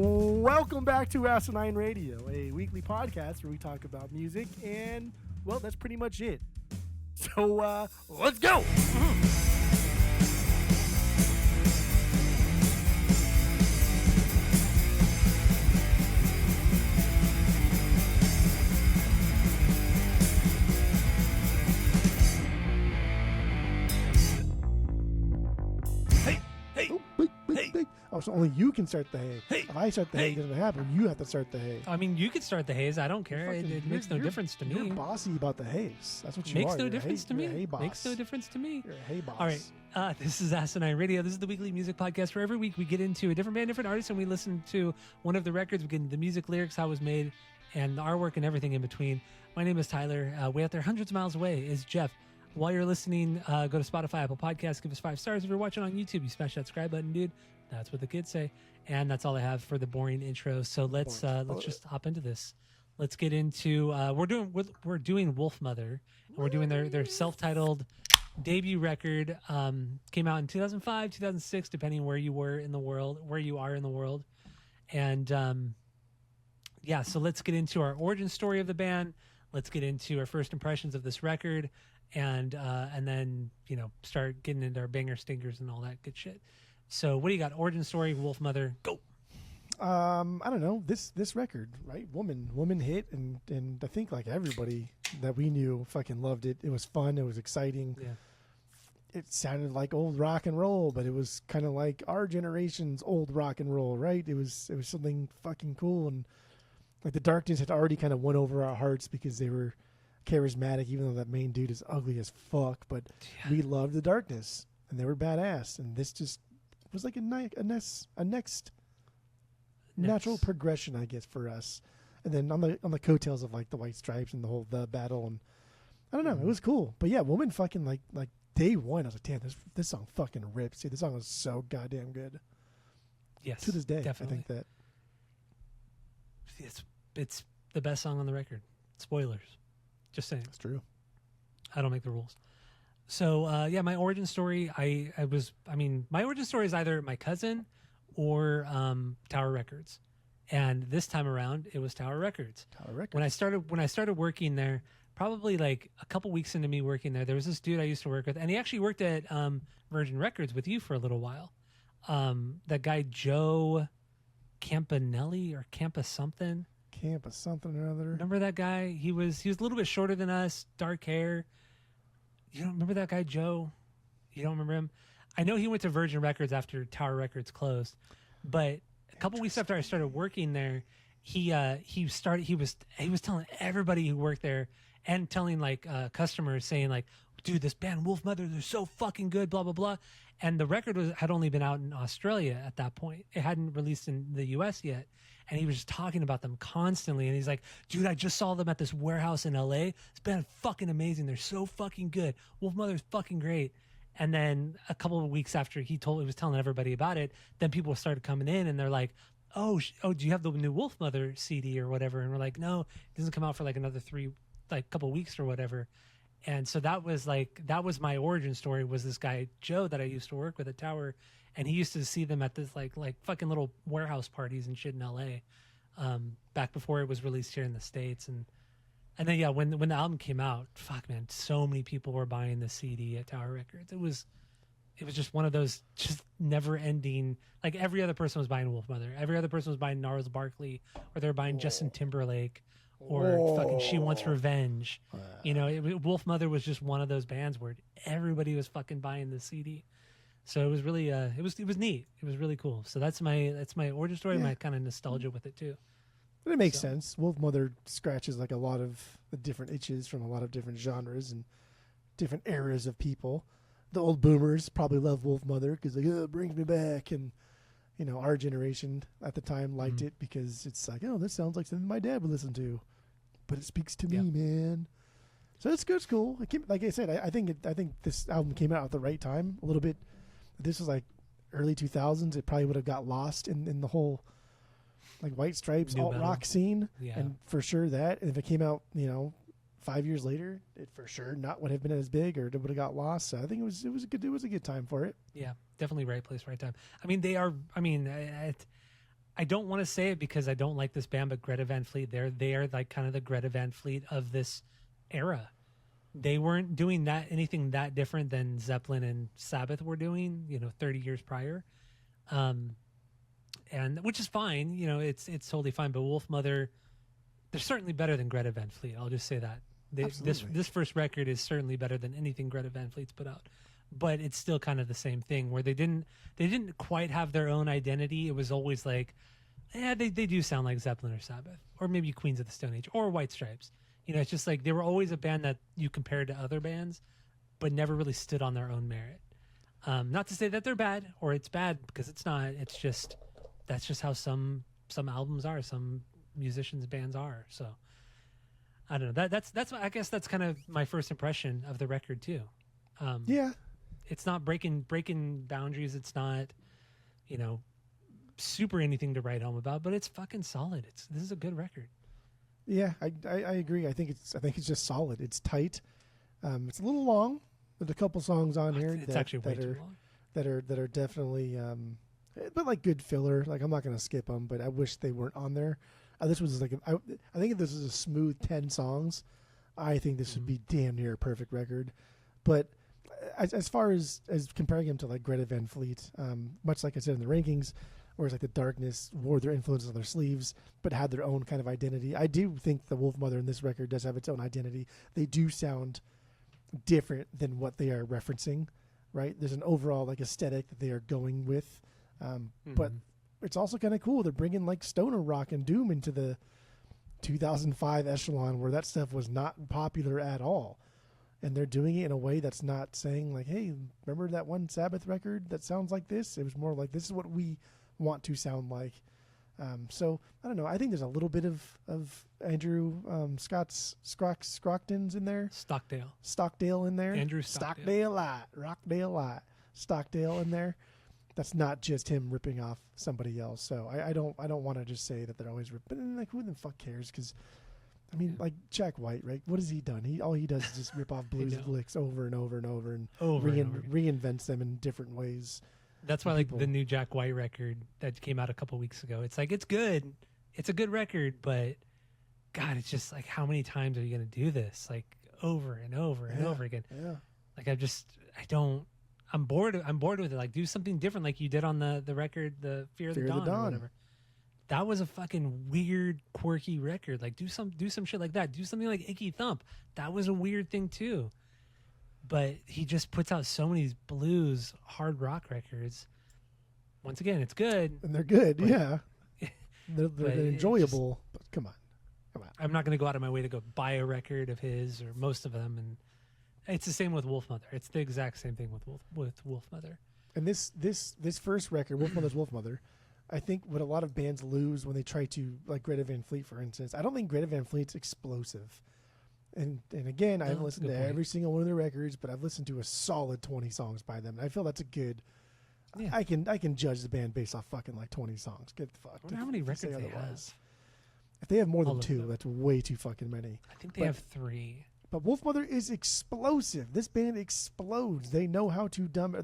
Welcome back to Asinine Radio, a weekly podcast where we talk about music, and, well, that's pretty much it. So, let's go! Oh, so only you can start the hay. If I start the hay, it doesn't happen. You have to start the hay. I mean, you could start the haze. I don't care. It makes no difference to me. You're bossy about the haze. That's what you makes are. No difference to me. Hay boss. Makes no difference to me. You're a hay boss. All right. This is Asinine Radio. This is the weekly music podcast where every week we get into a different band, different artist, and we listen to one of the records. We get into the music, lyrics, how it was made, and the artwork and everything in between. My name is Tyler. Way out there, hundreds of miles away, is Jeff. While you're listening, go to Spotify, Apple Podcasts, give us 5 stars. If you're watching on YouTube, you smash that subscribe button, dude. That's what the kids say. And that's all I have for the boring intro. So let's just hop into this. Let's get into we're doing Wolfmother, and we're doing their self-titled debut record. Came out in 2005, 2006, depending where you are in the world. And so let's get into our origin story of the band. Let's get into our first impressions of this record, and then start getting into our banger stinkers and all that good shit. So what do you got? Origin story, Wolfmother, go. I don't know. This record, right? Woman hit, and I think like everybody that we knew fucking loved it. It was fun. It was exciting. Yeah. It sounded like old rock and roll, but it was kind of like our generation's old rock and roll, right? It was something fucking cool, and like the Darkness had already kind of won over our hearts because they were charismatic, even though that main dude is ugly as fuck. But we loved the Darkness, and they were badass, and this just was like a next natural progression, I guess, for us. And then on the coattails of like the White Stripes and the whole battle, and I don't know, it was cool. But yeah, Woman fucking like day one, I was like, damn, this song fucking rips. Dude, this song was so goddamn good. Yes, to this day, definitely. I think that it's the best song on the record. Spoilers, just saying. It's true. I don't make the rules. So my origin story, my origin story is either my cousin or Tower Records, and this time around it was Tower Records. Tower Records. When I started working there, probably like a couple weeks into me working there was this dude I used to work with, and he actually worked at Virgin Records with you for a little while. That guy Joe Campanelli or Campa something or other. Remember that guy? He was a little bit shorter than us, dark hair. You don't remember that guy, Joe? You don't remember him? I know he went to Virgin Records after Tower Records closed, but a couple weeks after I started working there, he was telling everybody who worked there and telling like customers, saying like, dude, this band Wolfmother, they're so fucking good, blah blah blah. And the record had only been out in Australia at that point. It hadn't released in the US yet. And he was just talking about them constantly. And he's like, dude, I just saw them at this warehouse in LA. This band is fucking amazing. They're so fucking good. Wolfmother's fucking great. And then a couple of weeks after he was telling everybody about it, then people started coming in and they're like, oh, do you have the new Wolfmother CD or whatever? And we're like, no, it doesn't come out for like another couple of weeks or whatever. And so that was my origin story, was this guy, Joe, that I used to work with at Tower. And he used to see them at this like fucking little warehouse parties and shit in LA, back before it was released here in the States. And then when the album came out, fuck man, so many people were buying the CD at Tower Records. It was just one of those just never ending. Like every other person was buying Wolfmother, every other person was buying Gnarls Barkley, or they were buying Justin Timberlake, or fucking She Wants Revenge. Wolfmother was just one of those bands where everybody was fucking buying the CD. So it was really it was neat. It was really cool. So that's my origin story, my kind of nostalgia with it too. But it makes sense. Wolfmother scratches like a lot of the different itches from a lot of different genres and different eras of people. The old boomers probably love Wolfmother because it brings me back, and our generation at the time liked it because it's like, oh, this sounds like something my dad would listen to, but it speaks to me, man. So it's good. It's cool. Like I said, I think this album came out at the right time. A little bit. This was like early 2000s. It probably would have got lost in the whole like White Stripes alt rock scene, and for sure that. And if it came out, 5 years later, it for sure not would have been as big, or it would have got lost. So I think it was a good time for it. Yeah, definitely right place, right time. I mean, they are. I mean, I don't want to say it because I don't like this band, but Greta Van Fleet, they are like kind of the Greta Van Fleet of this era. They weren't doing anything that different than Zeppelin and Sabbath were doing, 30 years prior. And which is fine, it's totally fine. But Wolfmother, they're certainly better than Greta Van Fleet. I'll just say that. This first record is certainly better than anything Greta Van Fleet's put out. But it's still kind of the same thing where they didn't quite have their own identity. It was always like, they do sound like Zeppelin or Sabbath, or maybe Queens of the Stone Age or White Stripes. It's just like they were always a band that you compared to other bands, but never really stood on their own merit. Not to say that they're bad or it's bad, because it's not. It's just that's just how some albums are, some musicians' bands are. So I don't know. That's I guess that's kind of my first impression of the record too. Yeah. It's not breaking boundaries. It's not, super anything to write home about, but it's fucking solid. This is a good record. Yeah, I agree. I think it's just solid. It's tight. It's a little long. There's a couple songs on here It's actually way too long. that are definitely, but like good filler. Like I'm not gonna skip them, but I wish they weren't on there. This was like I think if this is a smooth 10 songs, I think this would be damn near a perfect record. But as far as comparing him to like Greta Van Fleet, much like I said in the rankings, whereas like the Darkness wore their influences on their sleeves but had their own kind of identity. I do think the Wolfmother in this record does have its own identity. They do sound different than what they are referencing, right? There's an overall like aesthetic that they are going with, but it's also kind of cool. They're bringing like stoner rock and doom into the 2005 echelon where that stuff was not popular at all. And they're doing it in a way that's not saying like, hey, remember that one Sabbath record that sounds like this? It was more like, this is what we want to sound like. So I don't know. I think there's a little bit of Andrew Scrockton's in there. Stockdale in there. Andrew Rockdale Light. Stockdale in there. That's not just him ripping off somebody else. So I don't want to just say that they're always ripping. Like, who the fuck cares? Because I mean, like Jack White, right? What has he done? All he does is just rip off blues licks over and over and over and reinvents them in different ways. That's why, like, the new Jack White record that came out a couple weeks ago, it's like, it's good. It's a good record, but God, it's just like, how many times are you going to do this? Like, over and over and over again. Yeah. Like, I'm bored with it. Like, do something different like you did on the record, the Fear of the Dawn or whatever. That was a fucking weird, quirky record. Like, do some shit like that. Do something like Icky Thump. That was a weird thing too. But he just puts out so many blues, hard rock records. Once again, it's good. And they're good, yeah. They're enjoyable, but come on. I'm not going to go out of my way to go buy a record of his or most of them. And it's the same with Wolfmother. It's the exact same thing with Wolfmother. And this first record, Wolfmother's Wolfmother, I think what a lot of bands lose when they try to, like Greta Van Fleet, for instance, I don't think Greta Van Fleet's explosive. And again, I haven't listened to every single one of their records, but I've listened to a solid 20 songs by them. And I feel that's a good. Yeah. I can judge the band based off fucking like 20 songs. Get the fuck. I wonder how many records they have. If they have more than 2, that's way too fucking many. I think they have 3. But Wolfmother is explosive. This band explodes. They know how to dim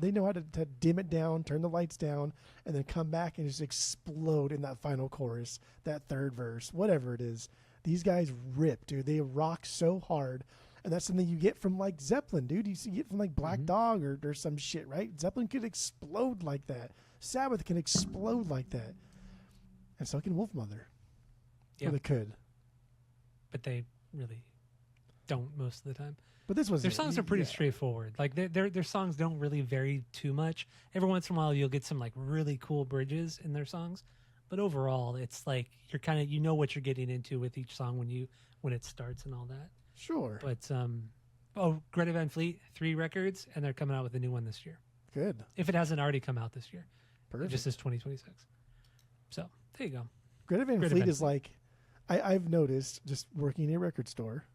it down, turn the lights down, and then come back and just explode in that final chorus, that third verse, whatever it is. These guys rip, dude. They rock so hard. And that's something you get from like Zeppelin, dude. You get from like Black Dog or some shit, right? Zeppelin could explode like that. Sabbath can explode like that. And so can Wolfmother. Yeah. Well, they could. But they really don't most of the time. But this was their songs are pretty straightforward. Like their songs don't really vary too much. Every once in a while you'll get some like really cool bridges in their songs. But overall, it's like you're kind of, what you're getting into with each song when it starts and all that. Sure. But Greta Van Fleet, 3 records, and they're coming out with a new one this year. Good. If it hasn't already come out this year. Perfect. It just says 2026. So there you go. Greta Van Fleet is like, I've noticed just working in a record store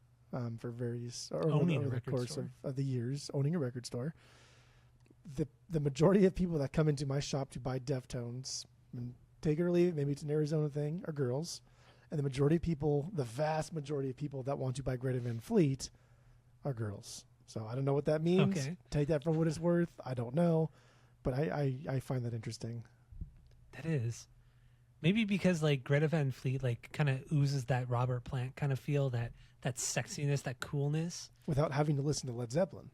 for various over the course of the years, owning a record store. The majority of people that come into my shop to buy Deftones, and take it or leave it, maybe it's an Arizona thing, are girls. And the vast majority of people that want to buy Greta Van Fleet are girls. So I don't know what that means. Okay. Take that for what it's worth. I don't know. But I find that interesting. That is. Maybe because like Greta Van Fleet like kind of oozes that Robert Plant kind of feel, that sexiness, that coolness, without having to listen to Led Zeppelin.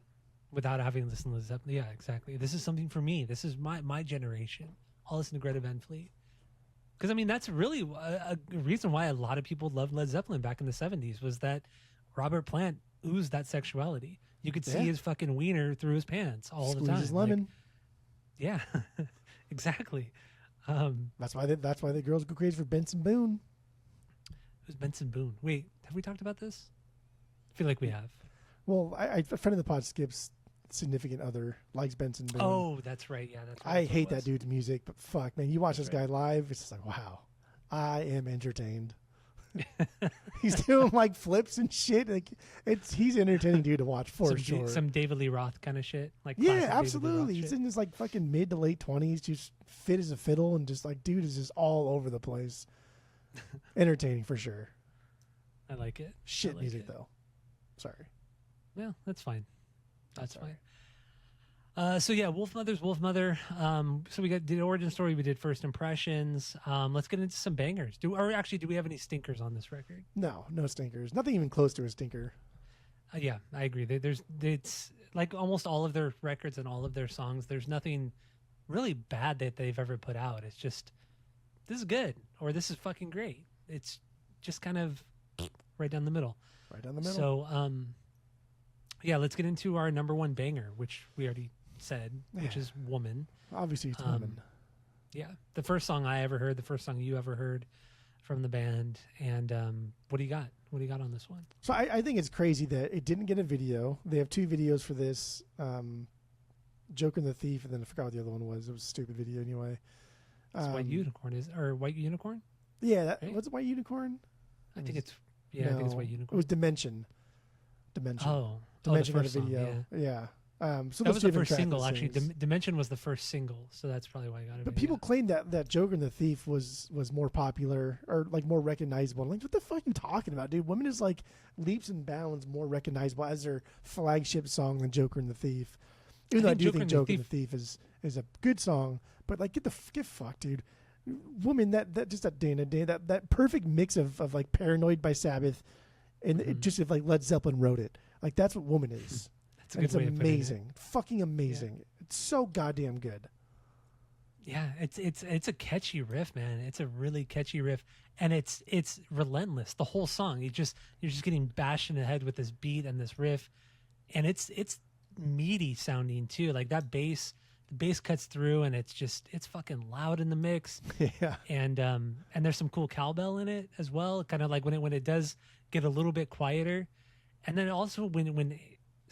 without having to listen to Led Zeppelin. Yeah, exactly. This is something for me. This is my generation. I'll listen to Greta Van Fleet. Because I mean, that's really a reason why a lot of people loved Led Zeppelin back in the 70s was that Robert Plant oozed that sexuality. You could see his fucking wiener through his pants all the time. Squeeze his lemon. Like, yeah, exactly. That's why the girls go crazy for Benson Boone. Who's Benson Boone? Wait, have we talked about this? I feel like we have. Well, a friend of the pod, Skip's significant other, likes Benson Boone. Oh, that's right. Yeah, that's right. I hate that dude's music, but fuck, man, you watch this guy live, it's just like, wow, I am entertained. He's doing like flips and shit. Like he's an entertaining dude to watch for sure. Some David Lee Roth kind of shit. Like yeah, absolutely. He's in his like fucking mid to late 20s, just fit as a fiddle, and just like dude is just all over the place. Entertaining for sure. I like it. Shit like music it. though. Sorry. Well, that's fine. That's fine. So yeah, Wolfmother's Wolfmother. So we did the origin story. We did first impressions. Let's get into some bangers. Do we have any stinkers on this record? No stinkers. Nothing even close to a stinker. Yeah, I agree. It's like almost all of their records and all of their songs. There's nothing really bad that they've ever put out. It's just this is good or this is fucking great. It's just kind of right down the middle. Right down the middle. So yeah, let's get into our number one banger, which we already said, which is Woman. Obviously it's Woman. Yeah, the first song I ever heard, the first song you ever heard from the band. And what do you got? What do you got on this one? So I think it's crazy that it didn't get a video. They have two videos for this, Joker and the Thief, and then I forgot what the other one was. It was a stupid video anyway. It's White Unicorn, or White Unicorn? Yeah, right? What's it, White Unicorn? I think it's I think it's White Unicorn. It was Dimension. Oh, Dimension the had a first song, video. Yeah. So that was the first single, actually. Dimension was the first single, so that's probably why I got it. But people claim that Joker and the Thief was more popular or like more recognizable. I'm like, what the fuck are you talking about, dude? Woman is like leaps and bounds more recognizable as their flagship song than Joker and the Thief. Even though I do think Joker and the Thief is a good song, but like get fucked, dude. Woman, that perfect mix of like Paranoid by Sabbath, and it just if like Led Zeppelin wrote it, like that's what Woman is. And it's amazing, fucking amazing. Yeah. It's so goddamn good. Yeah, it's a catchy riff, man. It's a really catchy riff, and it's relentless. The whole song, you're just getting bashed in the head with this beat and this riff, and it's meaty sounding too. Like that bass, the bass cuts through, and it's fucking loud in the mix. Yeah, and there's some cool cowbell in it as well. Kind of like when it does get a little bit quieter, and then also when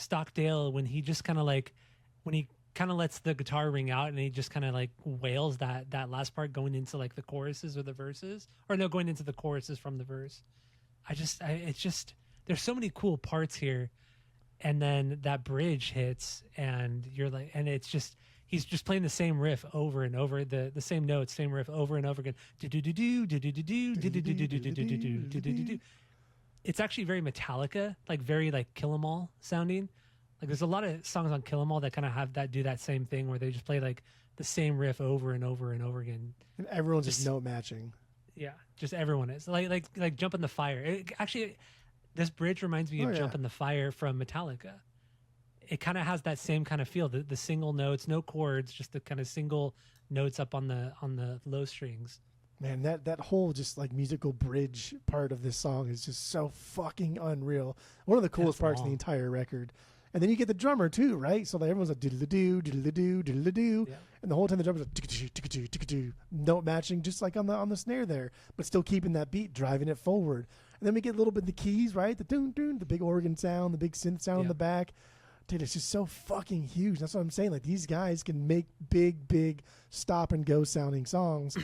Stockdale, when he just kind of like when he kind of lets the guitar ring out and he just kind of like wails that last part going into like the choruses or the verses, or no, going into the choruses from the verse. It's just there's so many cool parts here, and then that bridge hits and you're like, and it's just he's just playing the same riff over and over, the same notes, same riff over and over again. It's actually very Metallica, like very like Kill 'Em All sounding. Like there's a lot of songs on Kill 'Em All that kind of have do that same thing where they just play like the same riff over and over and over again. And everyone's just note matching. Yeah, just everyone is like Jump in the Fire. Actually, this bridge reminds me of Jump in the Fire from Metallica. It kind of has that same kind of feel. The single notes, no chords, just the kind of single notes up on the low strings. Man, that whole just like musical bridge part of this song is just so fucking unreal. One of the coolest parts of the entire record. And then you get the drummer too, right? So like everyone's like diddle-a-doo, diddle-a-doo, diddle-a-doo. Yeah. And the whole time the drummer's like tick-a-doo, tick-a-doo, tick-a-doo, note matching just like on the snare there, but still keeping that beat, driving it forward. And then we get a little bit of the keys, right? The doon-doon, the big organ sound, the big synth sound in the back. Dude, it's just so fucking huge. That's what I'm saying. Like these guys can make big stop and go sounding songs.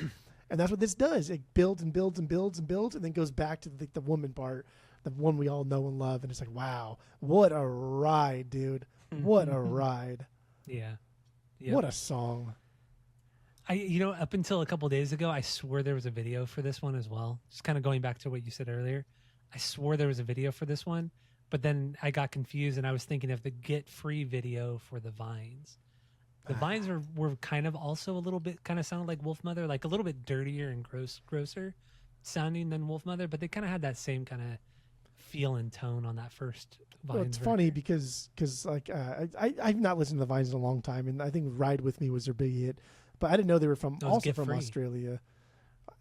And that's what this does. It builds and builds and builds and builds, and then goes back to the Woman part, the one we all know and love. And it's like, wow, what a ride, dude! What a ride! Yeah, what a song. Up until a couple of days ago, I swore there was a video for this one as well. Just kind of going back to what you said earlier, I swore there was a video for this one, but then I got confused and I was thinking of the Get Free video for the Vines. The vines were kind of also a little bit kind of sounded like Wolfmother, like a little bit dirtier and grosser sounding than Wolfmother, but they kind of had that same kind of feel and tone on that first Vines. Well, it's funny because like I've not listened to the Vines in a long time, and I think "Ride with Me" was their big hit, but I didn't know they were from Australia.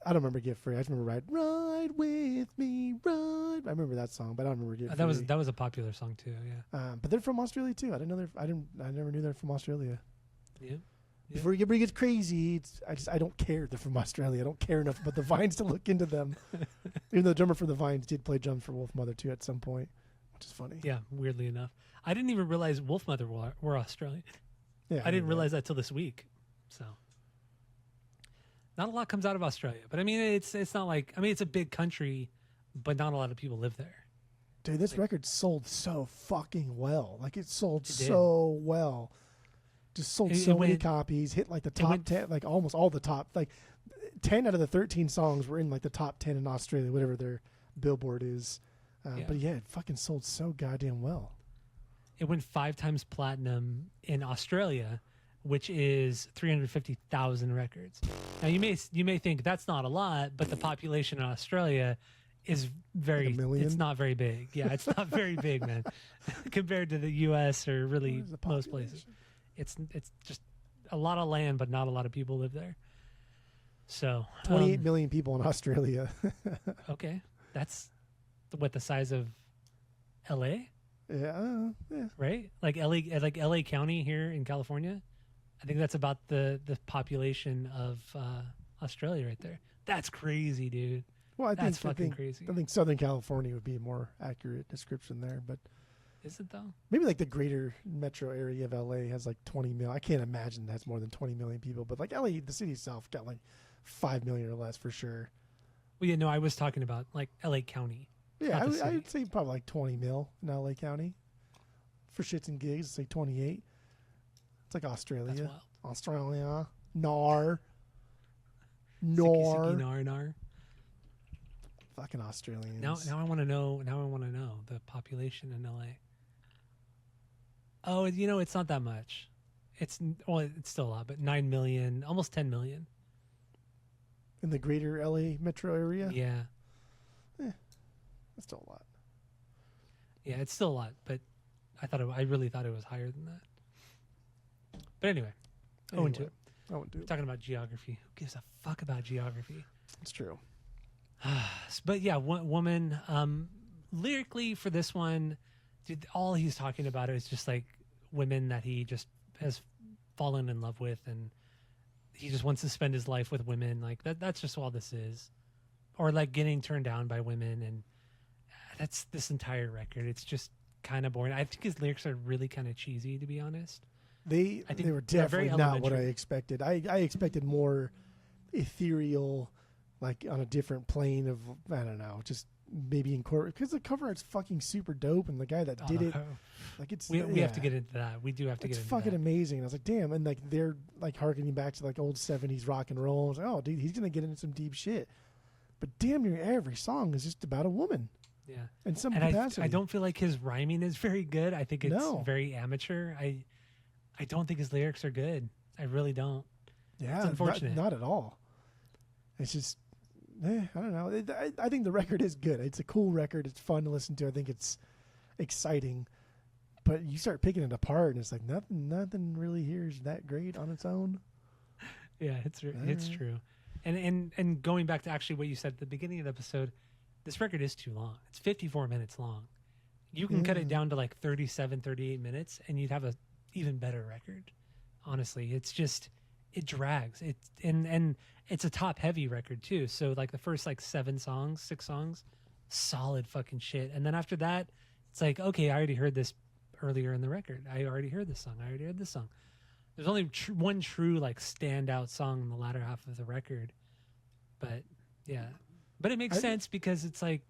I don't remember "Get Free." I just remember "Ride with Me, Ride." I remember that song, but I don't remember "Get Free." That was a popular song too. Yeah, but they're from Australia too. I never knew they're from Australia. Yeah. Before everybody gets crazy, I don't care they're from Australia. I don't care enough about the Vines to look into them. Even though the drummer for the Vines did play drums for Wolfmother too at some point, which is funny. Yeah, weirdly enough, I didn't even realize Wolfmother were Australian. Yeah, I didn't realize that till this week. So, not a lot comes out of Australia, but I mean, it's not like it's a big country, but not a lot of people live there. Dude, this record sold so fucking well. Like it sold so well. Just sold so many copies, hit like the top 10, like almost all the top, like 10 out of the 13 songs were in like the top 10 in Australia, whatever their Billboard is. But yeah, it fucking sold so goddamn well. It went 5 times platinum in Australia, which is 350,000 records. Now you may think that's not a lot, but the population in Australia is very, like 1 million? It's not very big. Yeah, it's not very big, man, compared to the U.S. or really most places. It's just a lot of land, but not a lot of people live there. So 28 million people in Australia. Okay, that's the size of L.A. Yeah. Right, like L.A. County here in California. I think that's about the population of Australia right there. That's crazy, dude. Well, that's fucking crazy. I think Southern California would be a more accurate description there, but. Is it though? Maybe like the greater metro area of LA has like 20 million. I can't imagine that's more than 20 million people, but like LA, the city itself got like 5 million or less for sure. Well, yeah, no, I was talking about like LA County. Yeah, I would say probably like 20 mil in LA County. For shits and gigs, it's like 28. It's like Australia. That's wild. Australia. Nar. Nar. Fucking Australians. Now I want to know the population in LA. Oh, it's not that much. It's still a lot, but 9 million, almost 10 million. In the greater LA metro area? Yeah. That's still a lot. Yeah, it's still a lot, but I really thought it was higher than that. But anyway. 0-2. Talking about geography. Who gives a fuck about geography? It's true. But yeah, woman. Lyrically for this one, dude, all he's talking about is just like women that he just has fallen in love with, and he just wants to spend his life with women. Like that's just all this is, or like getting turned down by women, and that's this entire record. It's just kind of boring. I think his lyrics are really kind of cheesy, to be honest. They were definitely not what I expected. I expected more ethereal, like on a different plane of, I don't know, just maybe incorporate, because the cover art's fucking super dope, and the guy that did it, like we have to get into that. We do have to get into that. It's fucking amazing. And I was like, damn, and like they're like harkening back to like old 70s rock and roll. I was like, oh, dude, he's gonna get into some deep shit. But damn near every song is just about a woman. Yeah, in some capacity. I don't feel like his rhyming is very good. I think it's very amateur. I don't think his lyrics are good. I really don't. Yeah, it's unfortunate. Not at all. It's just, I don't know. I think the record is good. It's a cool record. It's fun to listen to. I think it's exciting. But you start picking it apart, and it's like nothing really here is that great on its own. Yeah, it's true. And going back to actually what you said at the beginning of the episode, this record is too long. It's 54 minutes long. You can cut it down to like 37, 38 minutes, and you'd have a even better record. Honestly, it's just, it drags. And it's a top heavy record too. So like the first like 6 songs, solid fucking shit. And then after that, it's like, okay, I already heard this earlier in the record. I already heard this song. There's only one true like standout song in the latter half of the record. But yeah, but it makes sense because it's like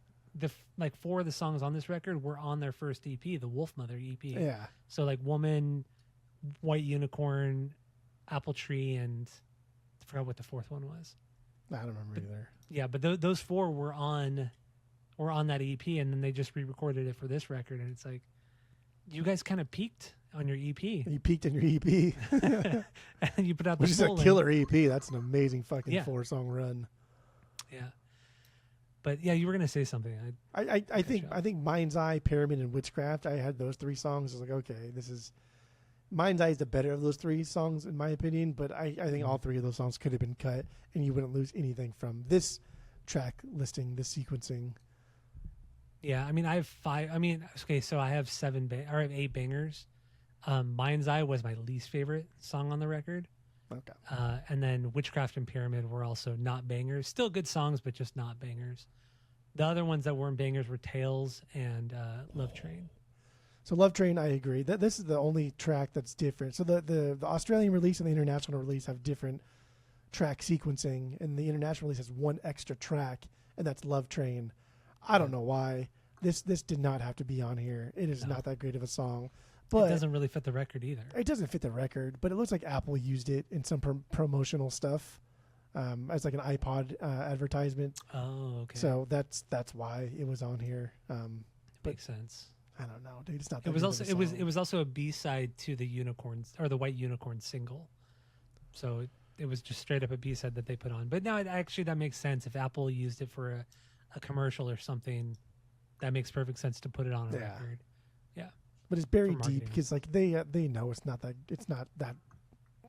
like 4 of the songs on this record were on their first EP, the Wolfmother EP. Yeah. So like Woman, White Unicorn, Apple Tree, and I forgot what the 4th one was. I don't remember either. Yeah, but those 4 were on that EP, and then they just re-recorded it for this record, and it's like, you guys kind of peaked on your EP. You peaked in your EP. And you put out the Which is a full killer EP. That's an amazing fucking Yeah. 4-song run. Yeah. But yeah, you were gonna say something. I think Mind's Eye, Pyramid, and Witchcraft. I had those 3 songs. I was like, okay, this is Mind's Eye is the better of those 3 songs in my opinion. But I think all 3 of those songs could have been cut, and you wouldn't lose anything from this track listing, this sequencing. Yeah, I mean, I have 5. I mean, okay, so I have 7 or I have 8 bangers. Mind's Eye was my least favorite song on the record. Okay. And then Witchcraft and Pyramid were also not bangers. Still good songs, but just not bangers. The other ones that weren't bangers were Tales and Love Train. So Love Train, I agree. This is the only track that's different. So the Australian release and the international release have different track sequencing, and the international release has 1 extra track, and that's Love Train. I don't know why. This did not have to be on here. It is not that great of a song. But it doesn't really fit the record either. It doesn't fit the record, but it looks like Apple used it in some promotional stuff as like an iPod advertisement. Oh, okay. So that's why it was on here. Makes sense. I don't know, dude. It's not. That It was good also of a song. it was also a B-side to the Unicorns or the White Unicorn single. So it was just straight up a B-side that they put on. But now actually that makes sense. If Apple used it for a commercial or something, that makes perfect sense to put it on a record. Yeah. But it's buried marketing. deep because like they know it's not that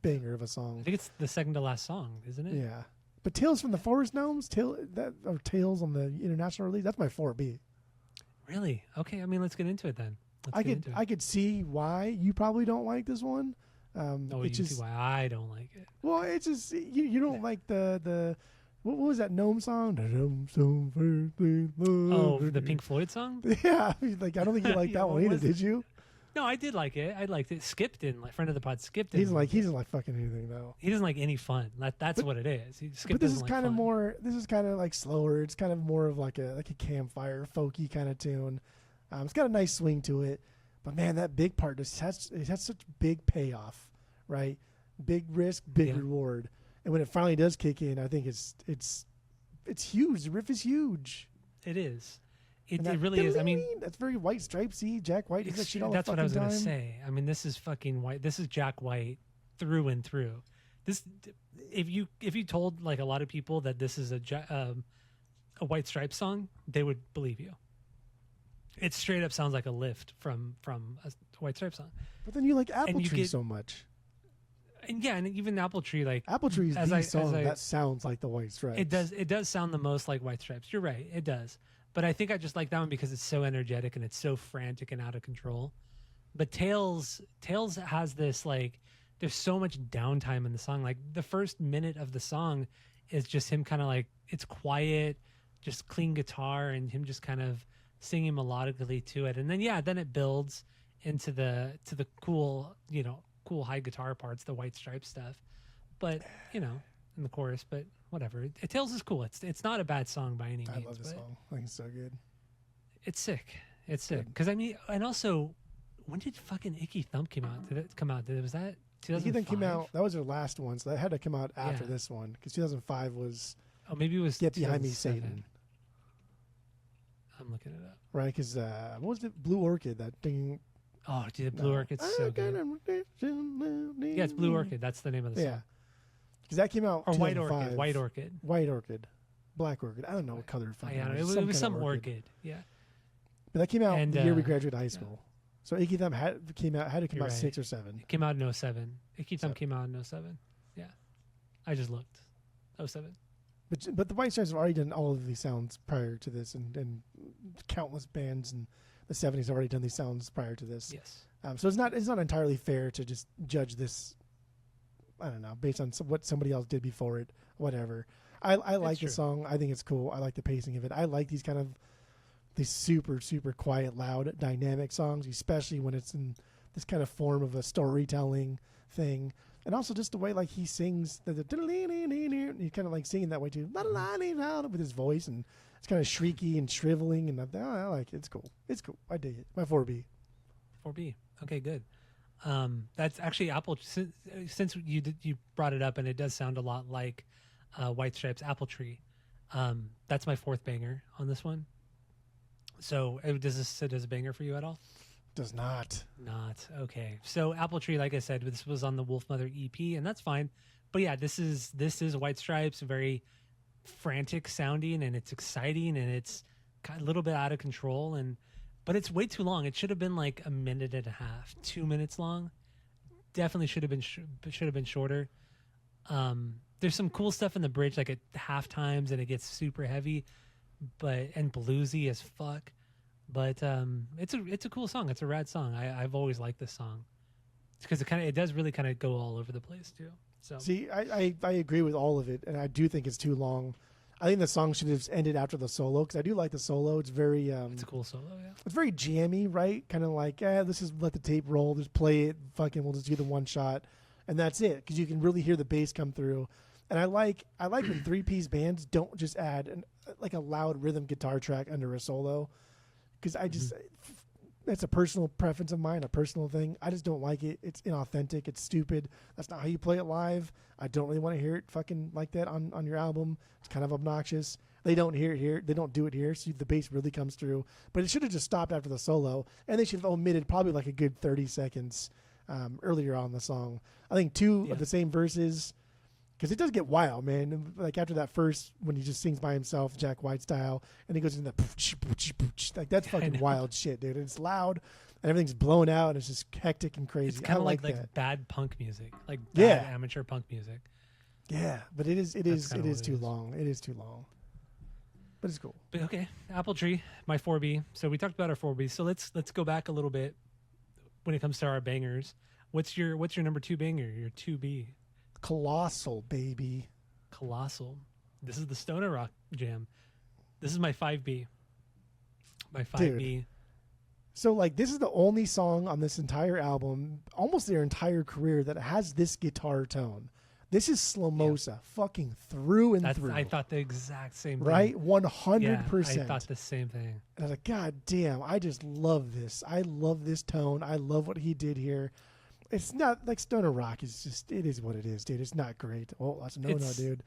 banger of a I song. think it's the second to last song, isn't it? Yeah. But Tales from the Forest Gnomes, Tales on the international release, that's my 4B. Really? Okay. I mean, let's get into it then. I could see why you probably don't like this one. Oh, you can see why I don't like it. Well, it's just you don't like the what was that gnome song? Oh, the Pink Floyd song? Yeah, like I don't think you liked Yeah, that what one either, was it? did you? No, I did like it. I liked it. Skip didn't like. Friend of the pod, Skip He didn't. doesn't like fucking anything though. He doesn't like any fun. That's what it is. Skip But this doesn't is like kind of fun. more. This is kind of like slower. It's kind of more of like a campfire folky kind of tune. It's got a nice swing to it, but man, that big part it has such big payoff, right? Big risk, big reward, and when it finally does kick in, I think it's huge. The riff is huge. It is. It And that really is. I mean, that's very White Stripesy. Jack White does that shit all the that's what I was fucking gonna time. say. I mean, this is fucking White. This is Jack White through and through. This, if you told like a lot of people that this is a White Stripes song, they would believe you. It straight up sounds like a lift from a White Stripes song. But then you like Apple you Tree get- so much. And yeah, and even Apple Tree, like Apple Tree is as the I- song as I- that sounds like the White Stripes. it does sound the most like White Stripes. You're right, it does. But I think I just like that one because it's so energetic and it's so frantic and out of control. But Tales has this like there's so much downtime in the song. Like the first minute of the song is just him kind of like it's quiet, just clean guitar and him just kind of singing melodically to it. And then then it builds into the cool, cool high guitar parts, the White Stripe stuff. But, in the chorus, but whatever. Tales is cool. It's not a bad song by any means. I love this but song. I think it's so good. It's sick. It's sick. Because I mean, and also, when did fucking Icky Thump come out? Did it come out? Was that 2005? He then came out. That was their last one, so that had to come out after Yeah. this one because 2005 was Oh, maybe it was Get Behind Me, 2007. Satan. I'm looking it up. Right? Because what was it? Blue Orchid. That thing. Oh, dude, Blue Orchid's so good. Yeah, it's Blue Orchid. That's the name of the song. Yeah. Because that came out. Or White 2005. Orchid. White Orchid. White Orchid. Black Orchid. I don't know what color. I Fucking don't know. it It was. was Some some kind of orchid. Yeah. But that came out And, the year we uh, graduated high school. So Icky Thump had to come You're out right. 6 or 7. It came out in 07. Icky Thump So- came out in 07. Yeah. I just looked. 07. But the White Stripes have already done all of these sounds prior to this, and countless bands in the 70s have already done these sounds prior to this. Yes. So it's not entirely fair to just judge this. I don't know, based on what somebody else did before it. Whatever. I like the true. song. I think it's cool. I like the pacing of it. I like these super super quiet, loud, dynamic songs, especially when it's in this kind of form of a storytelling thing. And also just the way like he sings he's kind of like singing that way too with his voice, and it's kind of shrieky and shriveling, and I like it. It's cool. It's cool. I dig it. My 4B. 4B. Okay, good. That's actually Apple. Since you brought it up, and it does sound a lot like White Stripes' Apple Tree. That's my 4th banger on this one. So does this sit as a banger for you at all? Does not. Not okay. So Apple Tree, like I said, this was on the Wolfmother EP, and that's fine. But yeah, this is White Stripes, very frantic sounding, and it's exciting, and it's a little bit out of control, but it's way too long. It should have been like a minute and a half, 2 minutes long. Definitely should have been shorter. There's some cool stuff in the bridge, like at half times, and it gets super heavy, and bluesy as fuck. But it's a cool song. It's a rad song. I've always liked this song because it does really kind of go all over the place too. So see, I agree with all of it, and I do think it's too long. I think the song should have ended after the solo because I do like the solo. It's very it's a cool solo. Yeah, it's very jammy, right? Kind of like let's just let the tape roll, just play it. Fucking, we'll just do the one shot, and that's it because you can really hear the bass come through. And I like when 3-piece bands don't just add a loud rhythm guitar track under a solo. Because I just, that's a personal preference of mine, a personal thing. I just don't like it. It's inauthentic. It's stupid. That's not how you play it live. I don't really want to hear it fucking like that on your album. It's kind of obnoxious. They don't hear it here. They don't do it here. So the bass really comes through. But it should have just stopped after the solo. And they should have omitted probably like a good 30 seconds earlier on the song. I think two of the same verses. Because it does get wild, man. Like after that first, when he just sings by himself, Jack White style, and he goes into that, like that's fucking wild shit, dude. And it's loud, and everything's blown out, and it's just hectic and crazy. It's kind of like bad punk music, like bad amateur punk music. Yeah, but it is too long. It is too long, but it's cool. But okay, Apple Tree, my 4B. So we talked about our 4B. So let's go back a little bit when it comes to our bangers. What's your number 2 banger? Your 2B. Colossal, baby. Colossal. This is the Stoner Rock jam. This is my 5B. My 5B. Dude. So, like, this is the only song on this entire album, almost their entire career, that has this guitar tone. This is Slomosa, fucking through and through. I thought the exact same thing. Right? 100%. Yeah, I thought the same thing. And I was like, God damn, I just love this. I love this tone. I love what he did here. It's not like Stoner Rock is just, it is what it is, dude. It's not great. Oh, that's a no, dude.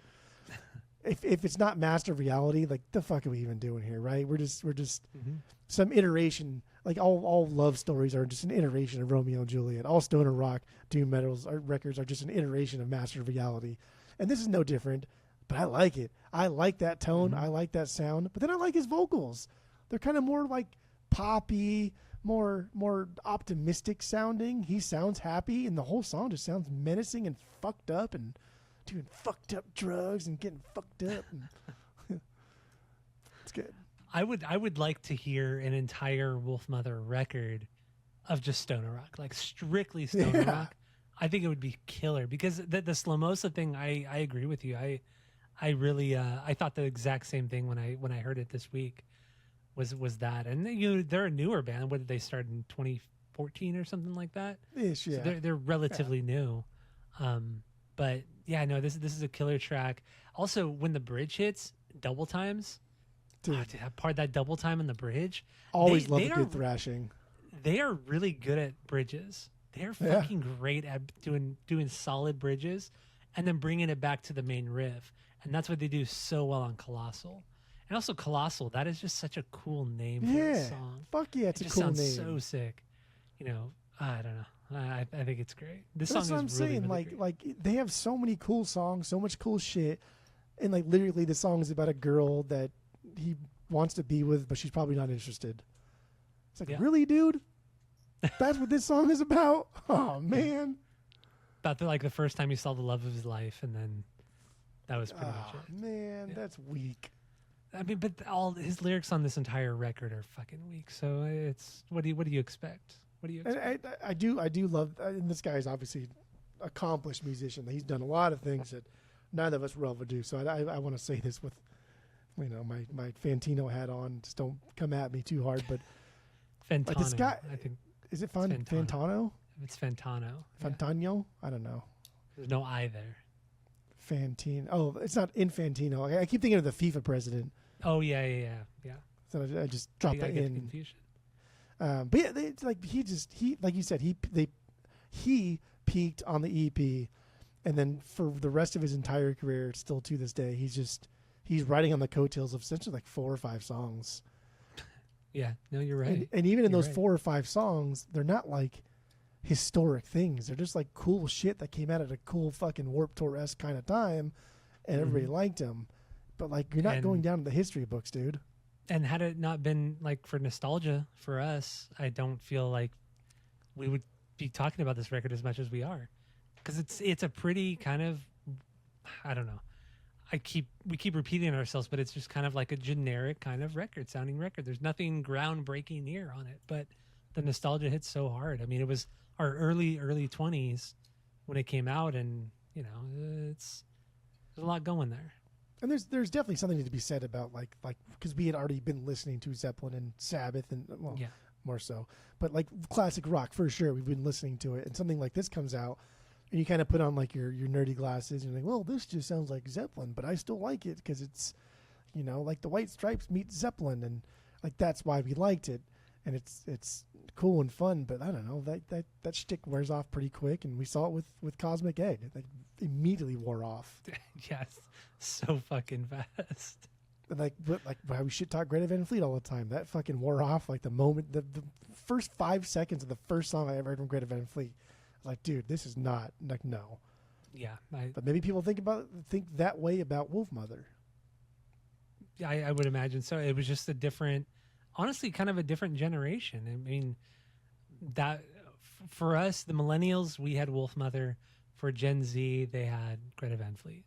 If it's not Master of Reality, like the fuck are we even doing here, right? We're just some iteration. Like all love stories are just an iteration of Romeo and Juliet. All Stoner Rock doom metals records are just an iteration of Master of Reality, and this is no different. But I like it. I like that tone. I like that sound. But then I like his vocals. They're kind of more like poppy. More optimistic sounding. He sounds happy, and the whole song just sounds menacing and fucked up, and doing fucked up drugs and getting fucked up. And it's good. I would like to hear an entire Wolfmother record of just Stoner Rock, like strictly Stoner Rock. I think it would be killer because the Slomosa thing. I agree with you. I really I thought the exact same thing when I heard it this week. Was that, and they're a newer band. What did they start in 2014 or something like that? Ish, yeah. So they're relatively new, but yeah, no, this is a killer track. Also, when the bridge hits, double times, dude, that double time in the bridge. Always love a good thrashing. They are really good at bridges. They're fucking great at doing solid bridges, and then bringing it back to the main riff, and that's what they do so well on Colossal. And also Colossal, that is just such a cool name for a song. Fuck yeah, it's a cool name. It just sounds so sick. I don't know. I think it's great. This That's song what I'm is really, saying. really great. Like they have so many cool songs, so much cool shit. And like literally the song is about a girl that he wants to be with, but she's probably not interested. It's like, really, dude? That's what this song is about? Oh man. About the first time he saw the love of his life, and then that was pretty much it. Man, that's weak. I mean, but all his lyrics on this entire record are fucking weak. So it's what do you expect? What do you expect? I do love. And this guy is obviously an accomplished musician. He's done a lot of things that none of us will ever do. So I want to say this with, my Fantino hat on. Just don't come at me too hard. But Fantano, like this guy, I think. Is it Fantano? It's Fantano. Fantano? Yeah. I don't know. There's no I there. Fantino. Oh, it's not Infantino. I keep thinking of the FIFA president. Oh yeah. So I just dropped that in. Confusion. But yeah, it's like he like you said, he peaked on the EP, and then for the rest of his entire career, still to this day, he's riding on the coattails of essentially like 4 or 5 songs. Yeah, no, you're right. And even in You're those right. 4 or 5 songs, they're not like historic things. They're just like cool shit that came out at a cool fucking Warped Tour-esque kind of time, and everybody liked them. But like, you're not going down to the history books, dude. And had it not been like for nostalgia for us, I don't feel like we would be talking about this record as much as we are, because it's a pretty kind of, I don't know. We keep repeating ourselves, but it's just kind of like a generic kind of sounding record. There's nothing groundbreaking here on it, but the nostalgia hits so hard. I mean, it was our early 20s when it came out, and you know, there's a lot going there. And there's definitely something to be said about like because we had already been listening to Zeppelin and Sabbath and more so, but like classic rock for sure, we've been listening to it, and something like this comes out. And you kind of put on like your nerdy glasses and you're like, well, this just sounds like Zeppelin, but I still like it because it's, you know, like the White Stripes meet Zeppelin, and like that's why we liked it, and it's cool and fun. But I don't know, that shtick wears off pretty quick, and we saw it with Cosmic Egg. It like immediately wore off. Yes, so fucking fast. And like why we shit talk Greta Van Fleet all the time. That fucking wore off like the moment the first 5 seconds of the first song I ever heard from Greta Van Fleet. Like, dude, this is not like no. Yeah, but maybe people think that way about Wolfmother. Yeah, I would imagine so. It was just a different, honestly, kind of a different generation. I mean, that for us, the millennials, we had Wolfmother. For Gen Z, they had Greta Van Fleet.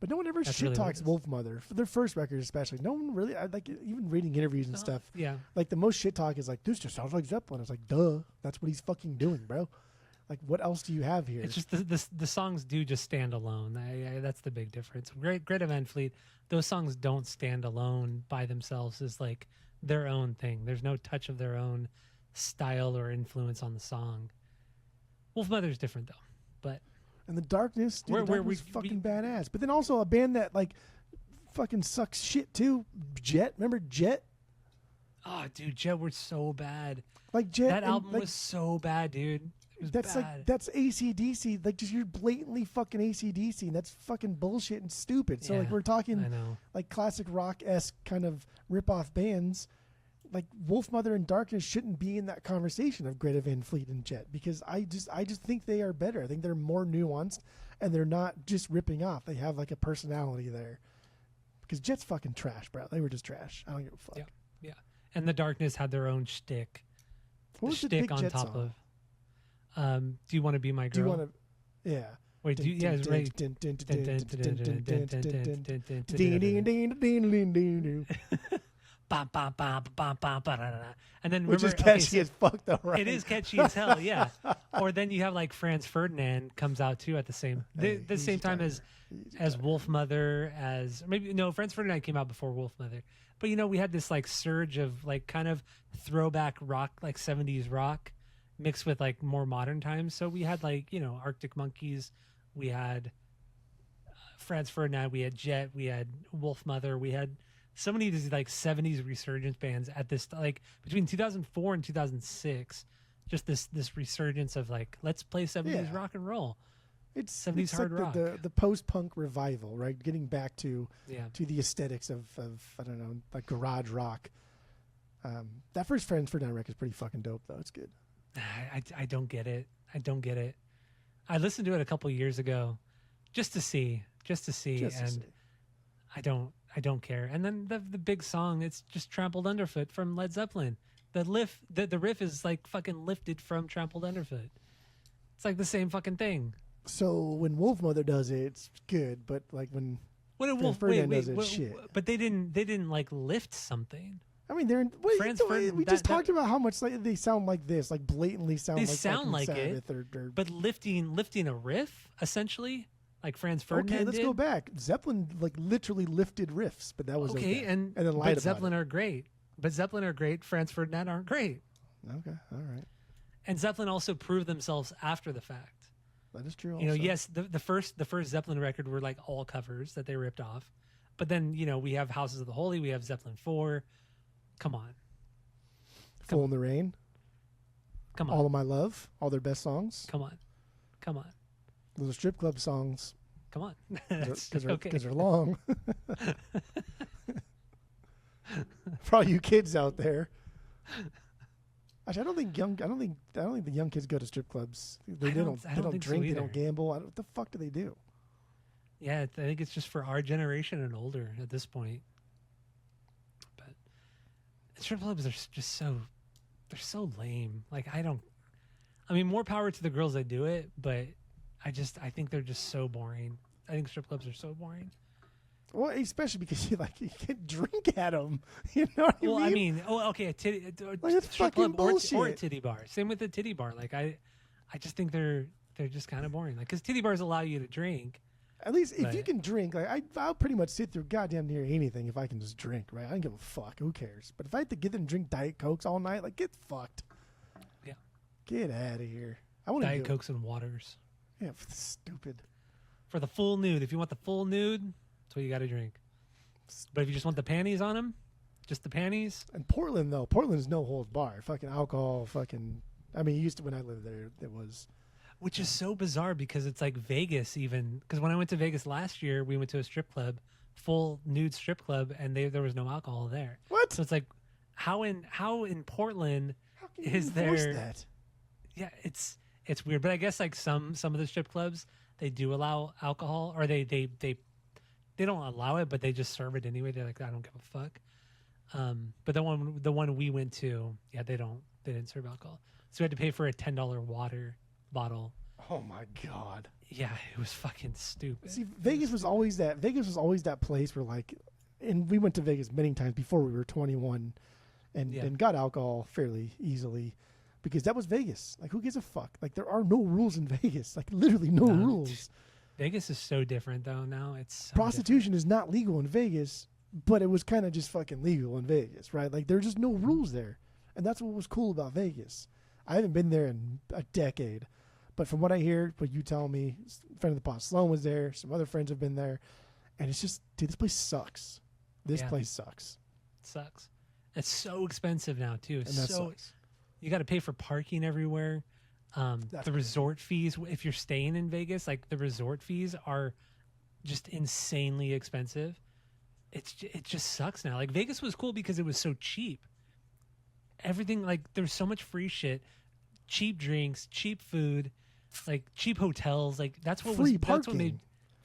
But no one ever That's shit really talks Wolfmother for their first record, especially. No one really, like even reading interviews and stuff. Yeah, like the most shit talk is like, this just sounds like Zeppelin. It's like, duh, that's what he's fucking doing, bro. Like, what else do you have here? it's just the songs do just stand alone. That's the big difference. Greta Van Fleet, those songs don't stand alone by themselves as like their own thing. There's no touch of their own style or influence on the song. Wolfmother's different though, but and the Darkness, dude, the Darkness was fucking badass. But then also a band that like fucking sucks shit too. Jet, remember Jet? Oh, dude, Jet were so bad. Like Jet, that album was so bad, dude. That's bad. Like that's AC/DC, like just you're blatantly fucking AC/DC, and that's fucking bullshit and stupid. So like we're talking like classic rock-esque kind of rip-off bands. Like Wolfmother and Darkness shouldn't be in that conversation of Greta Van Fleet and Jet, because I just think they are better. I think they're more nuanced, and they're not just ripping off. They have like a personality there. Because Jet's fucking trash, bro. They were just trash. I don't give a fuck. Yeah. And the Darkness had their own shtick. What was the big Jet top song? Of Do You Want to Be My Girl? Do you want to? Yeah. Wait, it's right. And then which is catchy as fuck though, right? It is catchy as hell, yeah. Or then you have like Franz Ferdinand comes out too at the same time as Wolfmother, as maybe no, Franz Ferdinand came out before Wolfmother. But you know, we had this like surge of like kind of throwback rock, like 70s rock mixed with like more modern times. So we had like, you know, Arctic Monkeys, we had Franz Ferdinand, we had Jet, we had Wolfmother, we had so many of these like 70s resurgence bands at this, like between 2004 and 2006, just this resurgence of like, let's play 70s rock and roll. It's 70s hard like rock. The post-punk revival, right? Getting back to the aesthetics of I don't know, like garage rock. That first Franz Ferdinand record is pretty fucking dope though. It's good. I don't get it. I listened to it a couple years ago just to see. I don't care. And then the big song, it's just Trampled Underfoot from Led Zeppelin. The riff is like fucking lifted from Trampled Underfoot. It's like the same fucking thing. So when Wolfmother does it, it's good, but like when Ferdinand does it, it's shit. But they didn't like lift something. I mean, we just talked about how much like they sound like this, like blatantly sound they like sound like Sabbath it. But lifting a riff essentially, like Franz Ferdinand. Okay, let's go back. Zeppelin like literally lifted riffs, but that was okay. And then lied about Zeppelin it. are great. But Zeppelin are great. Franz Ferdinand aren't great. Okay, all right. And Zeppelin also proved themselves after the fact. That is true. You know, yes, the first Zeppelin record were like all covers that they ripped off, but then you know we have Houses of the Holy, we have Zeppelin 4. Come on. Fool in the Rain. Come on. All of My Love, all their best songs. Come on. Those are strip club songs. Come on. Because they're long. For all you kids out there, Actually, I don't think the young kids go to strip clubs. They don't I don't think so drink. They don't either. gamble. What the fuck do they do? Yeah, I think it's just for our generation and older at this point. But strip clubs are just they're so lame. Like I mean, more power to the girls that do it, but I think they're just so boring. I think strip clubs are so boring. Well, especially because you can't drink at them. You know what I mean? Well, I mean, okay, a it's strip fucking club or a bullshit. titty bar. Same with the titty bar. Like I just think they're just kind of boring. Like because titty bars allow you to drink. At least if you But- can drink, I'll pretty much sit through goddamn near anything if I can just drink, right? I don't give a fuck. Who cares? But if I have to get them to drink Diet Cokes all night, like, get fucked. Yeah. Get out of here. I want to Diet Cokes and waters Yeah, stupid. for the full nude. If you want the full nude, that's what you got to drink. But if you just want the panties on them, just the panties. And Portland, though, Portland's no holds bar. Fucking alcohol, I mean, used to when I lived there, it was. Which is so bizarre because it's like Vegas even. Because when I went to Vegas last year, we went to a strip club, full nude strip club, and there was no alcohol there. What? So it's like, how in Portland How can you is enforce there? that? Yeah, it's weird. But I guess like some of the strip clubs, they do allow alcohol, or they don't allow it, but they just serve it anyway. They're like, I don't give a fuck. But the one we went to, yeah, they didn't serve alcohol, so we had to pay for a $10 water bottle. Oh, my God. Yeah, it was fucking stupid. See, Vegas was always that place where, like, and we went to Vegas many times before we were 21 and got alcohol fairly easily because that was Vegas. Like, who gives a fuck? Like, there are no rules in Vegas. Like, literally no rules. Vegas is so different though now. It's so Prostitution is not legal in Vegas, but it was kind of just fucking legal in Vegas, right? Like, there's just no rules there. And that's what was cool about Vegas. I haven't been there in a decade, but from what I hear, what you tell me, a friend of the pod, Sloan, was there. Some other friends have been there. And it's just, dude, this place sucks. This place sucks. It sucks. It's so expensive now too. And that sucks. You got to pay for parking everywhere. The resort fees, if you're staying in Vegas, like the resort fees are just insanely expensive. It just sucks now. Like Vegas was cool because it was so cheap. Everything, like there's so much free shit, cheap drinks, cheap food, like cheap hotels. Like that's what free was parking. That's what made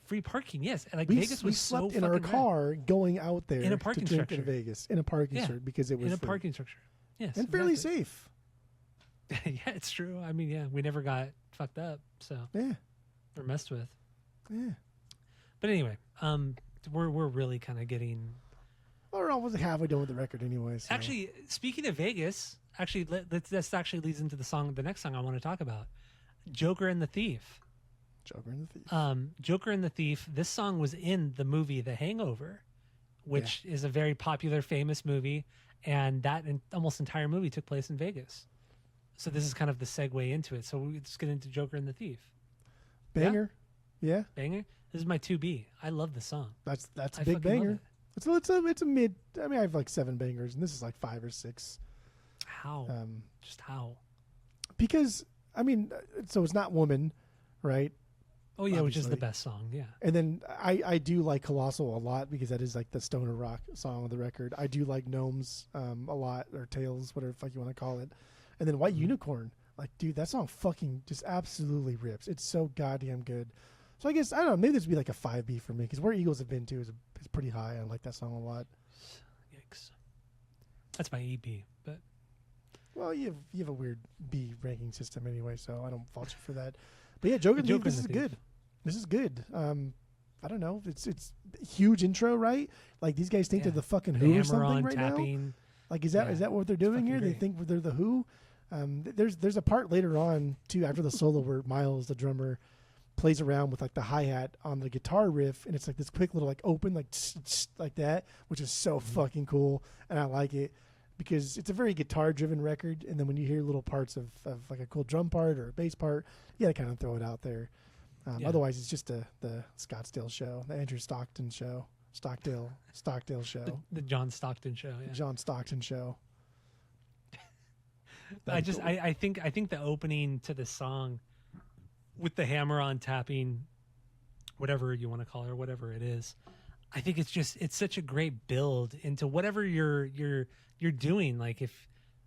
free parking. Yes, like we Vegas was slept so in our fucking car going out there In a parking to drink structure. in Vegas in a parking structure because it was in a free. parking structure. Yes, and fairly exactly. safe. Yeah, it's true. I mean, yeah, we never got fucked up, so Yeah, or messed with. yeah. But anyway, we're really kind of getting. Well, we're almost halfway done with the record anyway. So. Actually, speaking of Vegas, this actually leads into the next song I want to talk about, Joker and the Thief. Joker and the Thief. Joker and the Thief. This song was in the movie The Hangover, which is a very popular, famous movie, and that almost entire movie took place in Vegas. So this is kind of the segue into it. So we just get into Joker and the Thief. Banger. Yeah. Banger. This is my 2B. I love the song. That's a I big fucking love banger. it. It's a mid. I mean, I have like 7 bangers, and this is like 5 or 6. How? Just how? Because I mean, so it's not Woman, right? Oh yeah, which is the Obviously. best song. Yeah. And then I do like Colossal a lot because that is like the stoner rock song on the record. I do like Gnomes a lot, or Tales, whatever the fuck you want to call it. And then White Unicorn, like, dude, that song fucking just absolutely rips. It's so goddamn good. So I guess, I don't know, maybe this would be like a 5B for me because Where Eagles Have Been Too is pretty high. I like that song a lot. Yikes. That's my EB, but Well, you have a weird B ranking system anyway, so I don't fault you for that. But yeah, Joker and the Thief, this is good. This is good. I don't know. It's huge intro, right? Like these guys think they're the fucking Who or something right tapping. now. Like is that what they're doing here? Great. They think they're the Who. There's a part later on too after the solo where Miles, the drummer, plays around with like the hi-hat on the guitar riff, and it's like this quick little like open like like that, which is so fucking cool, and I like it because it's a very guitar-driven record. And then when you hear little parts of like a cool drum part or a bass part, you gotta kind of throw it out there. Otherwise, it's just the Scottsdale show, the Andrew Stockton show, Stockdale show, The John Stockton show. Yeah. John Stockton show. I think the opening to the song with the hammer-on tapping, whatever you want to call it or whatever it is, I think it's such a great build into whatever you're doing. Like if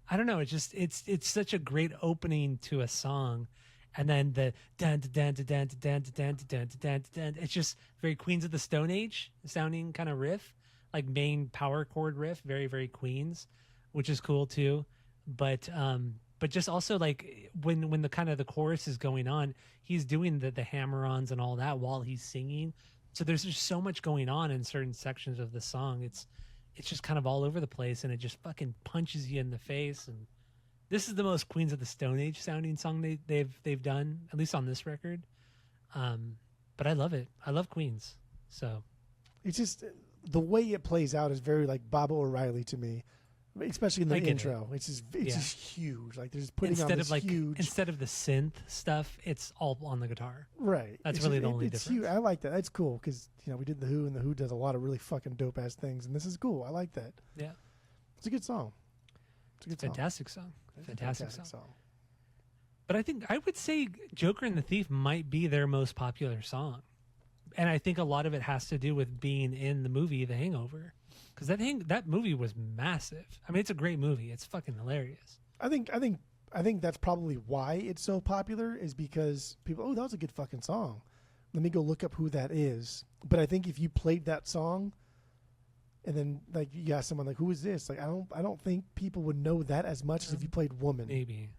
I don't know. It's such a great opening to a song, and then the dun dun dun dun dun dun dun dun dun. It's just very Queens of the Stone Age sounding kind of riff, like main power chord riff, very very Queens, which is cool too. But just also like when the kind of the chorus is going on, he's doing the hammer-ons and all that while he's singing. So there's just so much going on in certain sections of the song. It's just kind of all over the place, and it just fucking punches you in the face. And this is the most Queens of the Stone Age sounding song they've done, at least on this record. But I love it. I love Queens. So it's just the way it plays out is very like Bob O'Reilly to me, especially in the intro. It's just huge. Like there's putting instead on this of like huge instead of the synth stuff, it's all on the guitar. Right. That's really the only difference. Huge. I like that. That's cool because we did the Who, and the Who does a lot of really fucking dope ass things, and this is cool. I like that. Yeah, it's a good song. It's a good fantastic song. Fantastic song. But I would say Joker and the Thief might be their most popular song, and I think a lot of it has to do with being in the movie The Hangover, because that movie was massive. I mean, it's a great movie. It's fucking hilarious. I think that's probably why it's so popular, is because people, that was a good fucking song. Let me go look up who that is. But I think if you played that song and then like you ask someone like, who is this? Like I don't think people would know that as much as if you played Woman. Maybe.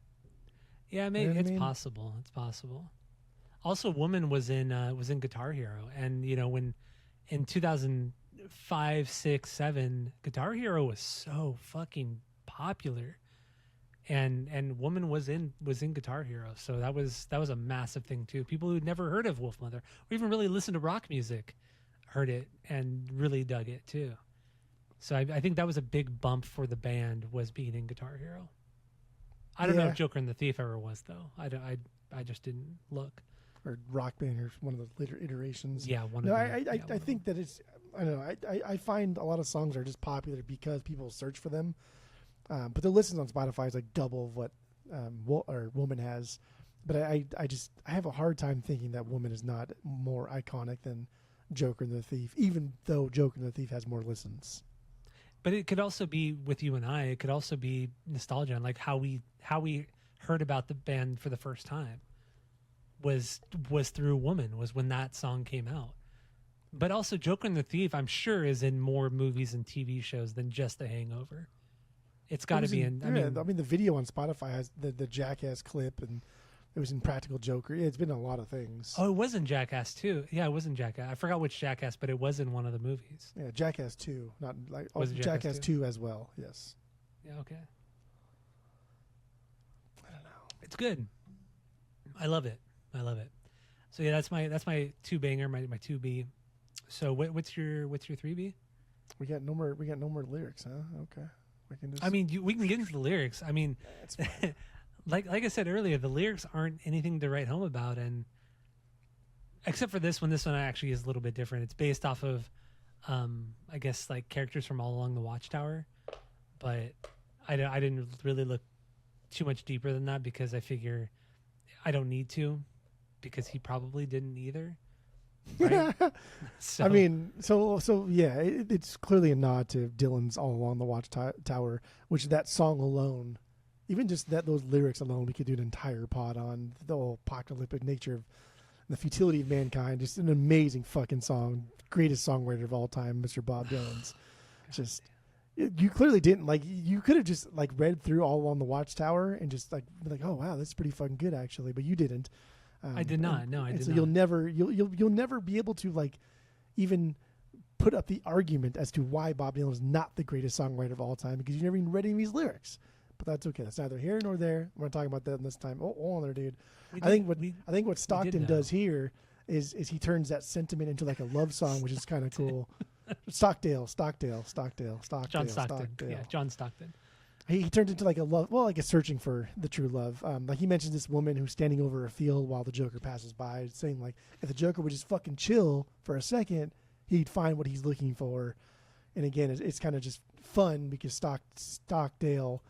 Yeah, maybe it's possible. It's possible. Also, Woman was in Guitar Hero, and when in 2005, 6, 7, Guitar Hero was so fucking popular. And Woman was in Guitar Hero, so that was a massive thing too. People who'd never heard of Wolfmother or even really listened to rock music heard it and really dug it too. So I think that was a big bump for the band, was being in Guitar Hero. I don't know if Joker and the Thief ever was though. I just didn't look. Or Rock Band, or one of the later iterations. Yeah, I think that it's. I don't know. I find a lot of songs are just popular because people search for them. But the listens on Spotify is like double of what Woman has. But I have a hard time thinking that Woman is not more iconic than Joker and the Thief, even though Joker and the Thief has more listens. But it could also be with you and I. It could also be nostalgia, and like how we heard about the band for the first time was through Woman, was when that song came out. But also Joker and the Thief, I'm sure, is in more movies and TV shows than just The Hangover. It's got to be in. I mean, the video on Spotify has the Jackass clip, and it was in Practical Joker. Yeah, it's been in a lot of things. Oh, it was in Jackass 2. Yeah, it was in Jackass. I forgot which Jackass, but it was in one of the movies. Yeah, Jackass 2, not like was it Jackass 2 as well. Yes. Yeah. Okay. I don't know. It's good. I love it. So yeah, that's my 2 banger, my 2B. So what's your 3B? We got no more lyrics, huh? Okay. We can just... I mean, we can get into the lyrics. I mean, like I said earlier, the lyrics aren't anything to write home about, and except for this one. This one actually is a little bit different. It's based off of, I guess, like characters from All Along the Watchtower, but I didn't really look too much deeper than that, because I figure I don't need to, because he probably didn't either. Right? I mean, so yeah, it's clearly a nod to Dylan's All Along the Watchtower, which that song alone, even just those lyrics alone, we could do an entire pod on the whole apocalyptic nature of the futility of mankind. Just an amazing fucking song, greatest songwriter of all time, Mr. Bob Dylan's. Just you clearly didn't like. You could have just like read through All Along the Watchtower and just like be like, oh wow, that's pretty fucking good actually, but you didn't. I did not. No, I did so not. You'll never be able to like even put up the argument as to why Bob Dylan is not the greatest songwriter of all time, because you never even read any of these lyrics. But that's okay. That's neither here nor there. We're not talking about that this time. Oh, there, dude. I think what Stockton does here is he turns that sentiment into like a love song, which is kind of cool. Stockdale. John Stockton. Yeah, John Stockton. He turns into like a love, well, like a searching for the true love. Like he mentions this woman who's standing over a field while the Joker passes by, saying like, if the Joker would just fucking chill for a second, he'd find what he's looking for. And again, it's kind of just fun because Stockdale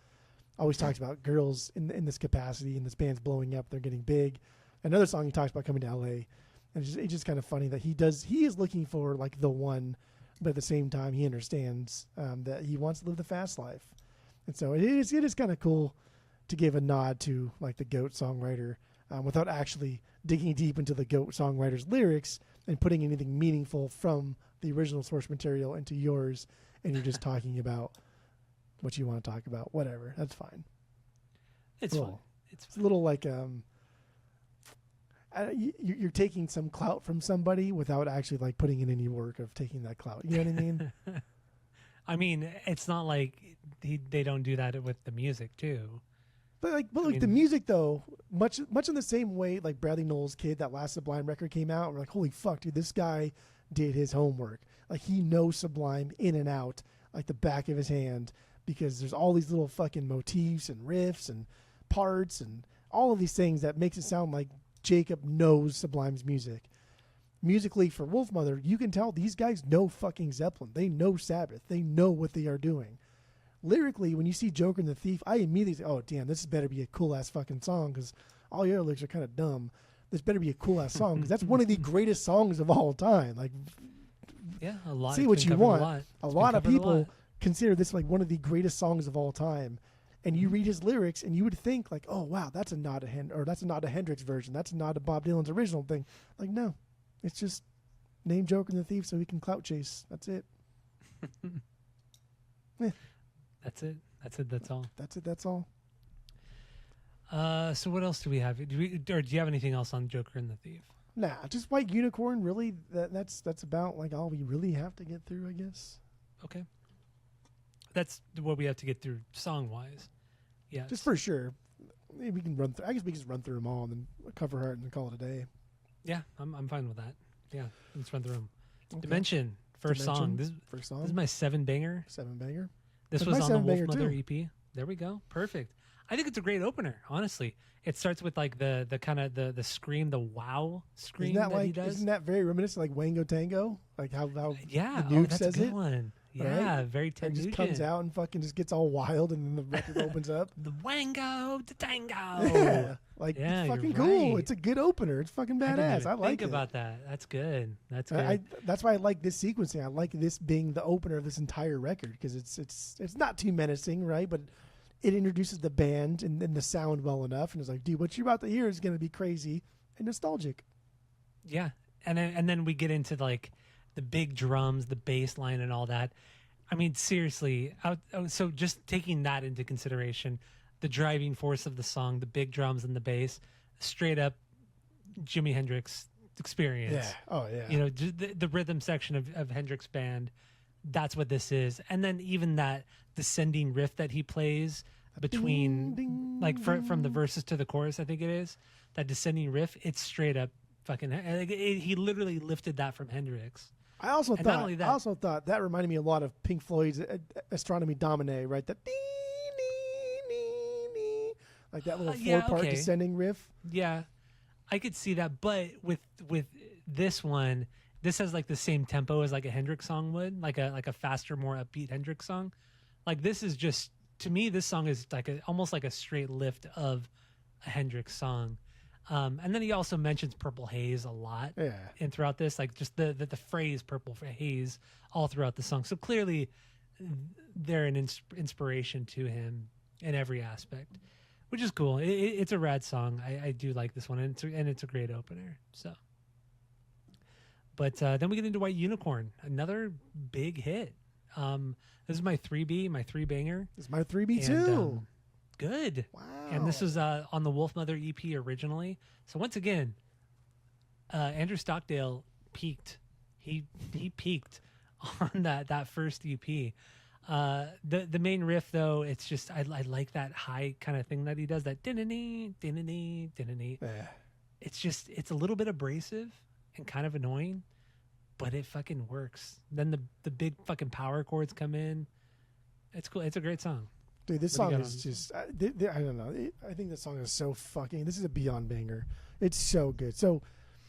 always talks about girls in this capacity, and this band's blowing up, they're getting big. Another song he talks about coming to LA, and it's just kind of funny that he is looking for like the one, but at the same time he understands that he wants to live the fast life. And so it is kind of cool to give a nod to like the GOAT songwriter without actually digging deep into the GOAT songwriter's lyrics and putting anything meaningful from the original source material into yours, and you're just talking about what you want to talk about. Whatever, that's fine. It's fun. It's a little like you're taking some clout from somebody without actually like putting in any work of taking that clout. You know what I mean? I mean, it's not like they don't do that with the music too. But the music though, much in the same way like Bradley Knowles' Kid, that last Sublime record came out, and we're like, holy fuck, dude, this guy did his homework. Like he knows Sublime in and out, like the back of his hand, because there's all these little fucking motifs and riffs and parts and all of these things that makes it sound like Jacob knows Sublime's music. Musically for Wolfmother, you can tell these guys know fucking Zeppelin. They know Sabbath. They know what they are doing. Lyrically, when you see Joker and the Thief, I immediately say, oh, damn, this better be a cool-ass fucking song, because all your lyrics are kind of dumb. This better be a cool-ass song, because that's one of the greatest songs of all time. Like, yeah, a lot. See what you want. A lot of people consider this like one of the greatest songs of all time. And you read his lyrics, and you would think like, "Oh wow, that's a nod to that's a nod to Hendrix version. That's a nod to Bob Dylan's original thing." Like, no, it's just name Joker and the Thief so he can clout chase. That's it. That's it. That's all. That's all. So what else do we have? Do you have anything else on Joker and the Thief? Nah, just White Unicorn. Really, that's about like all we really have to get through, I guess. Okay. That's what we have to get through song-wise. Yeah. Just for sure. Maybe we can run through. I guess we can just run through them all and then cover heart and then call it a day. Yeah, I'm fine with that. Yeah, let's run through them. Okay. Dimension, first song. This is my 7-banger. 7-banger. This was on the Wolfmother EP. There we go. Perfect. I think it's a great opener, honestly. It starts with like the kind of the scream, the wow scream that he does. Isn't that very reminiscent of like Wango Tango? Like how yeah, the Nuke that's says a good it? one. Yeah, right? Very Ted Nugent. Just Nugent. comes out and fucking just gets all wild, and then the record opens up. The Wango to Tango. Yeah, like it's fucking cool. Right. It's a good opener. It's fucking badass. I like it. Think about that. That's good. That's good. That's why I like this sequencing. I like this being the opener of this entire record because it's not too menacing, right? But it introduces the band and the sound well enough, and it's like, dude, what you're about to hear is going to be crazy and nostalgic. Yeah, and then we get into like the big drums, the bass line, and all that. I mean, seriously. So just taking that into consideration, the driving force of the song, the big drums and the bass, straight up Jimi Hendrix experience. Yeah. Oh yeah. You know, the rhythm section of Hendrix Band. That's what this is. And then even that descending riff that he plays between, ding, like from the verses to the chorus, I think it is that descending riff. It's straight up fucking. He literally lifted that from Hendrix. I also thought that reminded me a lot of Pink Floyd's Astronomy Domine, right? That dee, dee, dee, dee, like that little 4-part descending riff. Yeah, I could see that, but with this one, this has like the same tempo as like a Hendrix song would, like a faster, more upbeat Hendrix song. Like this is just, to me, this song is like almost like a straight lift of a Hendrix song. And then he also mentions Purple Haze a lot. Yeah. And throughout this, like just the phrase Purple Haze all throughout the song. So clearly they're an inspiration to him in every aspect, which is cool. It's a rad song. I do like this one, and it's a great opener. So, but then we get into White Unicorn, another big hit. This is my 3B, my 3-banger. This is my 3B too. Good. Wow. And this was on the Wolfmother EP originally. So once again, Andrew Stockdale peaked. He peaked on that first EP. The main riff though, it's just I like that high kind of thing that he does, that din-a-nee, din-a-nee, din-a-nee. Yeah. It's a little bit abrasive and kind of annoying, but it fucking works. Then the big fucking power chords come in. It's cool. It's a great song. Dude, this song is just, I don't know. I think this song is so fucking, this is a beyond banger. It's so good. So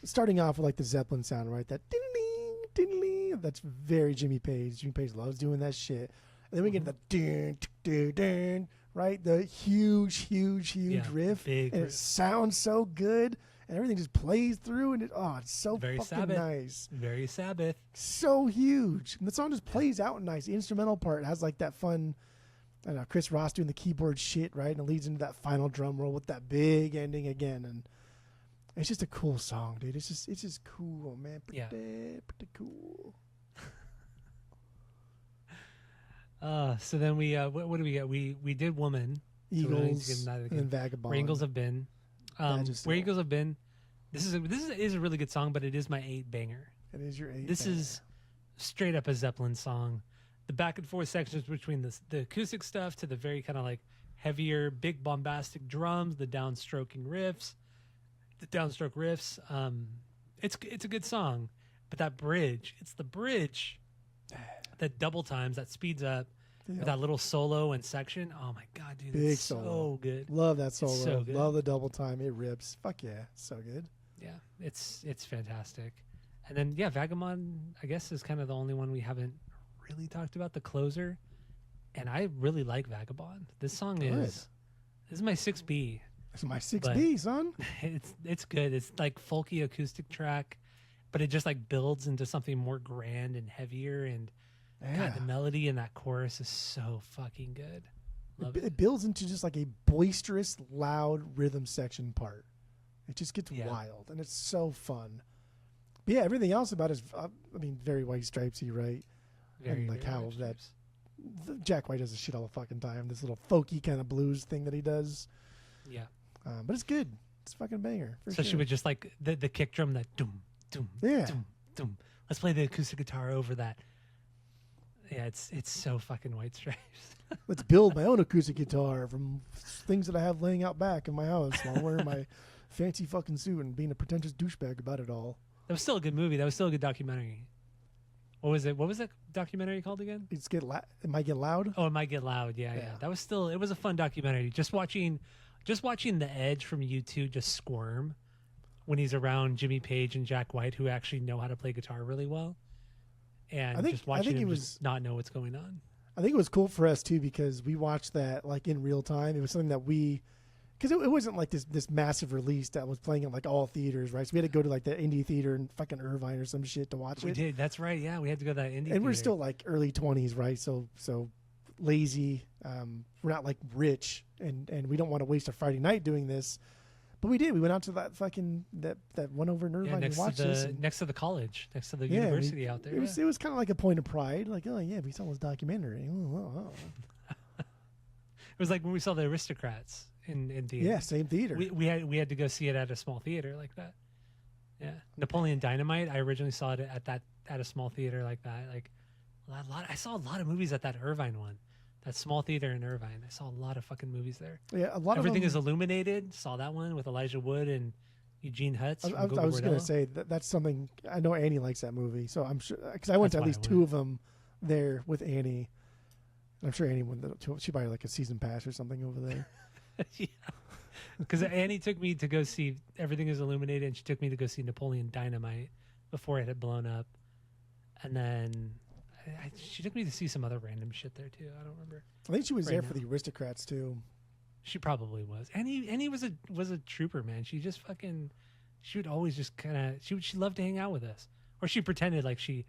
starting off with like the Zeppelin sound, right? That ding-a-ling, ding-a-ling, that's very Jimmy Page. Jimmy Page loves doing that shit. And then we get the dun, dun, dun, right? The huge riff. Big and riff. It sounds so good. And everything just plays through. And it's so very fucking Sabbath. nice. Very Sabbath. So huge. And the song just plays out nice. The instrumental part has like that fun, I know Chris Ross doing the keyboard shit, right? And it leads into that final drum roll with that big ending again. And it's just a cool song, dude. It's just cool, man. Pretty cool. So then we what do we get? We did Woman, Eagles, so and then Vagabond. Where Eagles Have Been. Where Eagles Have Been. This is a really good song, but it is my 8 banger. It is your 8. This is straight up a Zeppelin song. The back and forth sections between the acoustic stuff to the very kind of like heavier, big bombastic drums, the downstroke riffs. It's a good song, but that bridge, it's the bridge that double times, that speeds up with that little solo and section. Oh my god, dude, big it's solo. So good. Love that solo. So good. Love the double time. It rips. Fuck yeah, so good. Yeah, it's fantastic. And then Vagabond, I guess, is kind of the only one we haven't really talked about, the closer. And I really like Vagabond. This song is my 6B. It's my 6B, son. It's good. It's like folky acoustic track, but it just like builds into something more grand and heavier. And God, the melody in that chorus is so fucking good. It builds into just like a boisterous, loud rhythm section part. It just gets wild, and it's so fun. But yeah, everything else about it is, very White Stripesy, right? Very, and like very how White Stripes. Jack White does this shit all the fucking time. This little folky kind of blues thing that he does. Yeah. But it's good. It's a fucking banger. So she would just like the kick drum, that doom, doom, doom, doom. Let's play the acoustic guitar over that. Yeah, it's so fucking White Stripes. Let's build my own acoustic guitar from things that I have laying out back in my house while wearing my fancy fucking suit and being a pretentious douchebag about it all. That was still a good movie. That was still a good documentary. What was it? What was that documentary called again? It might get loud. Oh, It Might Get Loud. Yeah. That was still. It was a fun documentary. Just watching the Edge from U2 just squirm when he's around Jimmy Page and Jack White, who actually know how to play guitar really well, and just watching him just not know what's going on. I think it was cool for us too because we watched that like in real time. It was something that because it wasn't like this massive release that was playing in like all theaters, right? So we had to go to like the indie theater in fucking Irvine or some shit to watch it. We did. That's right. Yeah, we had to go to that indie. And we're still like early 20s, right? So lazy. We're not like rich, and we don't want to waste a Friday night doing this. But we did. We went out to that fucking that one over in Irvine and watched this. Next to the college, next to the university out there. It was kind of like a point of pride. Like, oh yeah, we saw this documentary. It was like when we saw The Aristocrats in theater. Yeah, same theater. We had to go see it at a small theater like that. Yeah, Napoleon Dynamite. I originally saw it at a small theater like that. Like I saw a lot of movies at that Irvine one. That small theater in Irvine. I saw a lot of fucking movies there. Yeah, a lot Everything of them, is illuminated. Saw that one with Elijah Wood and Eugene Hutz. I was going to say that's something. I know Annie likes that movie, so I'm sure because I went to at least 2 of them there with Annie. I'm sure Annie went. She buy like a season pass or something over there. Yeah, because Annie took me to go see Everything is Illuminated, and she took me to go see Napoleon Dynamite before it had blown up, and then. She took me to see some other random shit there too. I don't remember. I think she was there for the Aristocrats too. She probably was. Annie was a trooper, man. She just fucking. She would always just kind of. She loved to hang out with us, or she pretended like she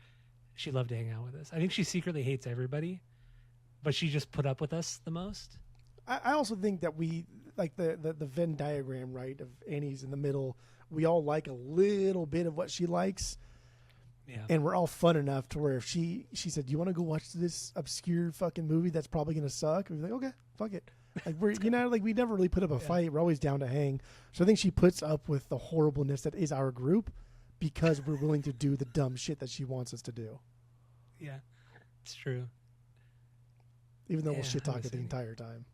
loved to hang out with us. I think she secretly hates everybody, but she just put up with us the most. I also think that we like the Venn diagram, right? Of Annie's in the middle. We all like a little bit of what she likes. Yeah. And we're all fun enough to where if she said, "Do you want to go watch this obscure fucking movie that's probably gonna suck?" We'd be like, "Okay, fuck it." Like we're like we never really put up a fight. We're always down to hang. So I think she puts up with the horribleness that is our group because we're willing to do the dumb shit that she wants us to do. Yeah, it's true. Even though we'll shit talk it the entire time.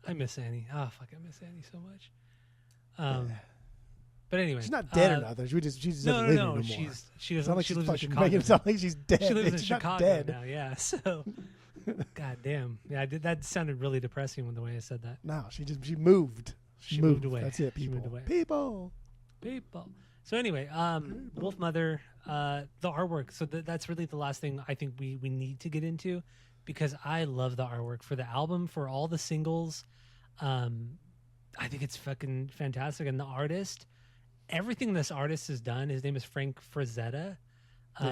I miss Annie. Oh fuck, I miss Annie so much. But anyway, she's not dead or nothing. She just doesn't live anymore. She doesn't. Like she lives lives in Chicago. It's not like she's dead. She lives in she's Chicago not dead. now. Yeah. So, god damn. Yeah, that sounded really depressing when the way I said that. No, she moved. She moved away. That's it. People. She moved away. People. So anyway, Wolfmother, the artwork. So that's really the last thing I think we need to get into, because I love the artwork for the album, for all the singles. I think it's fucking fantastic, and the artist. Everything this artist has done, his name is Frank Frazetta.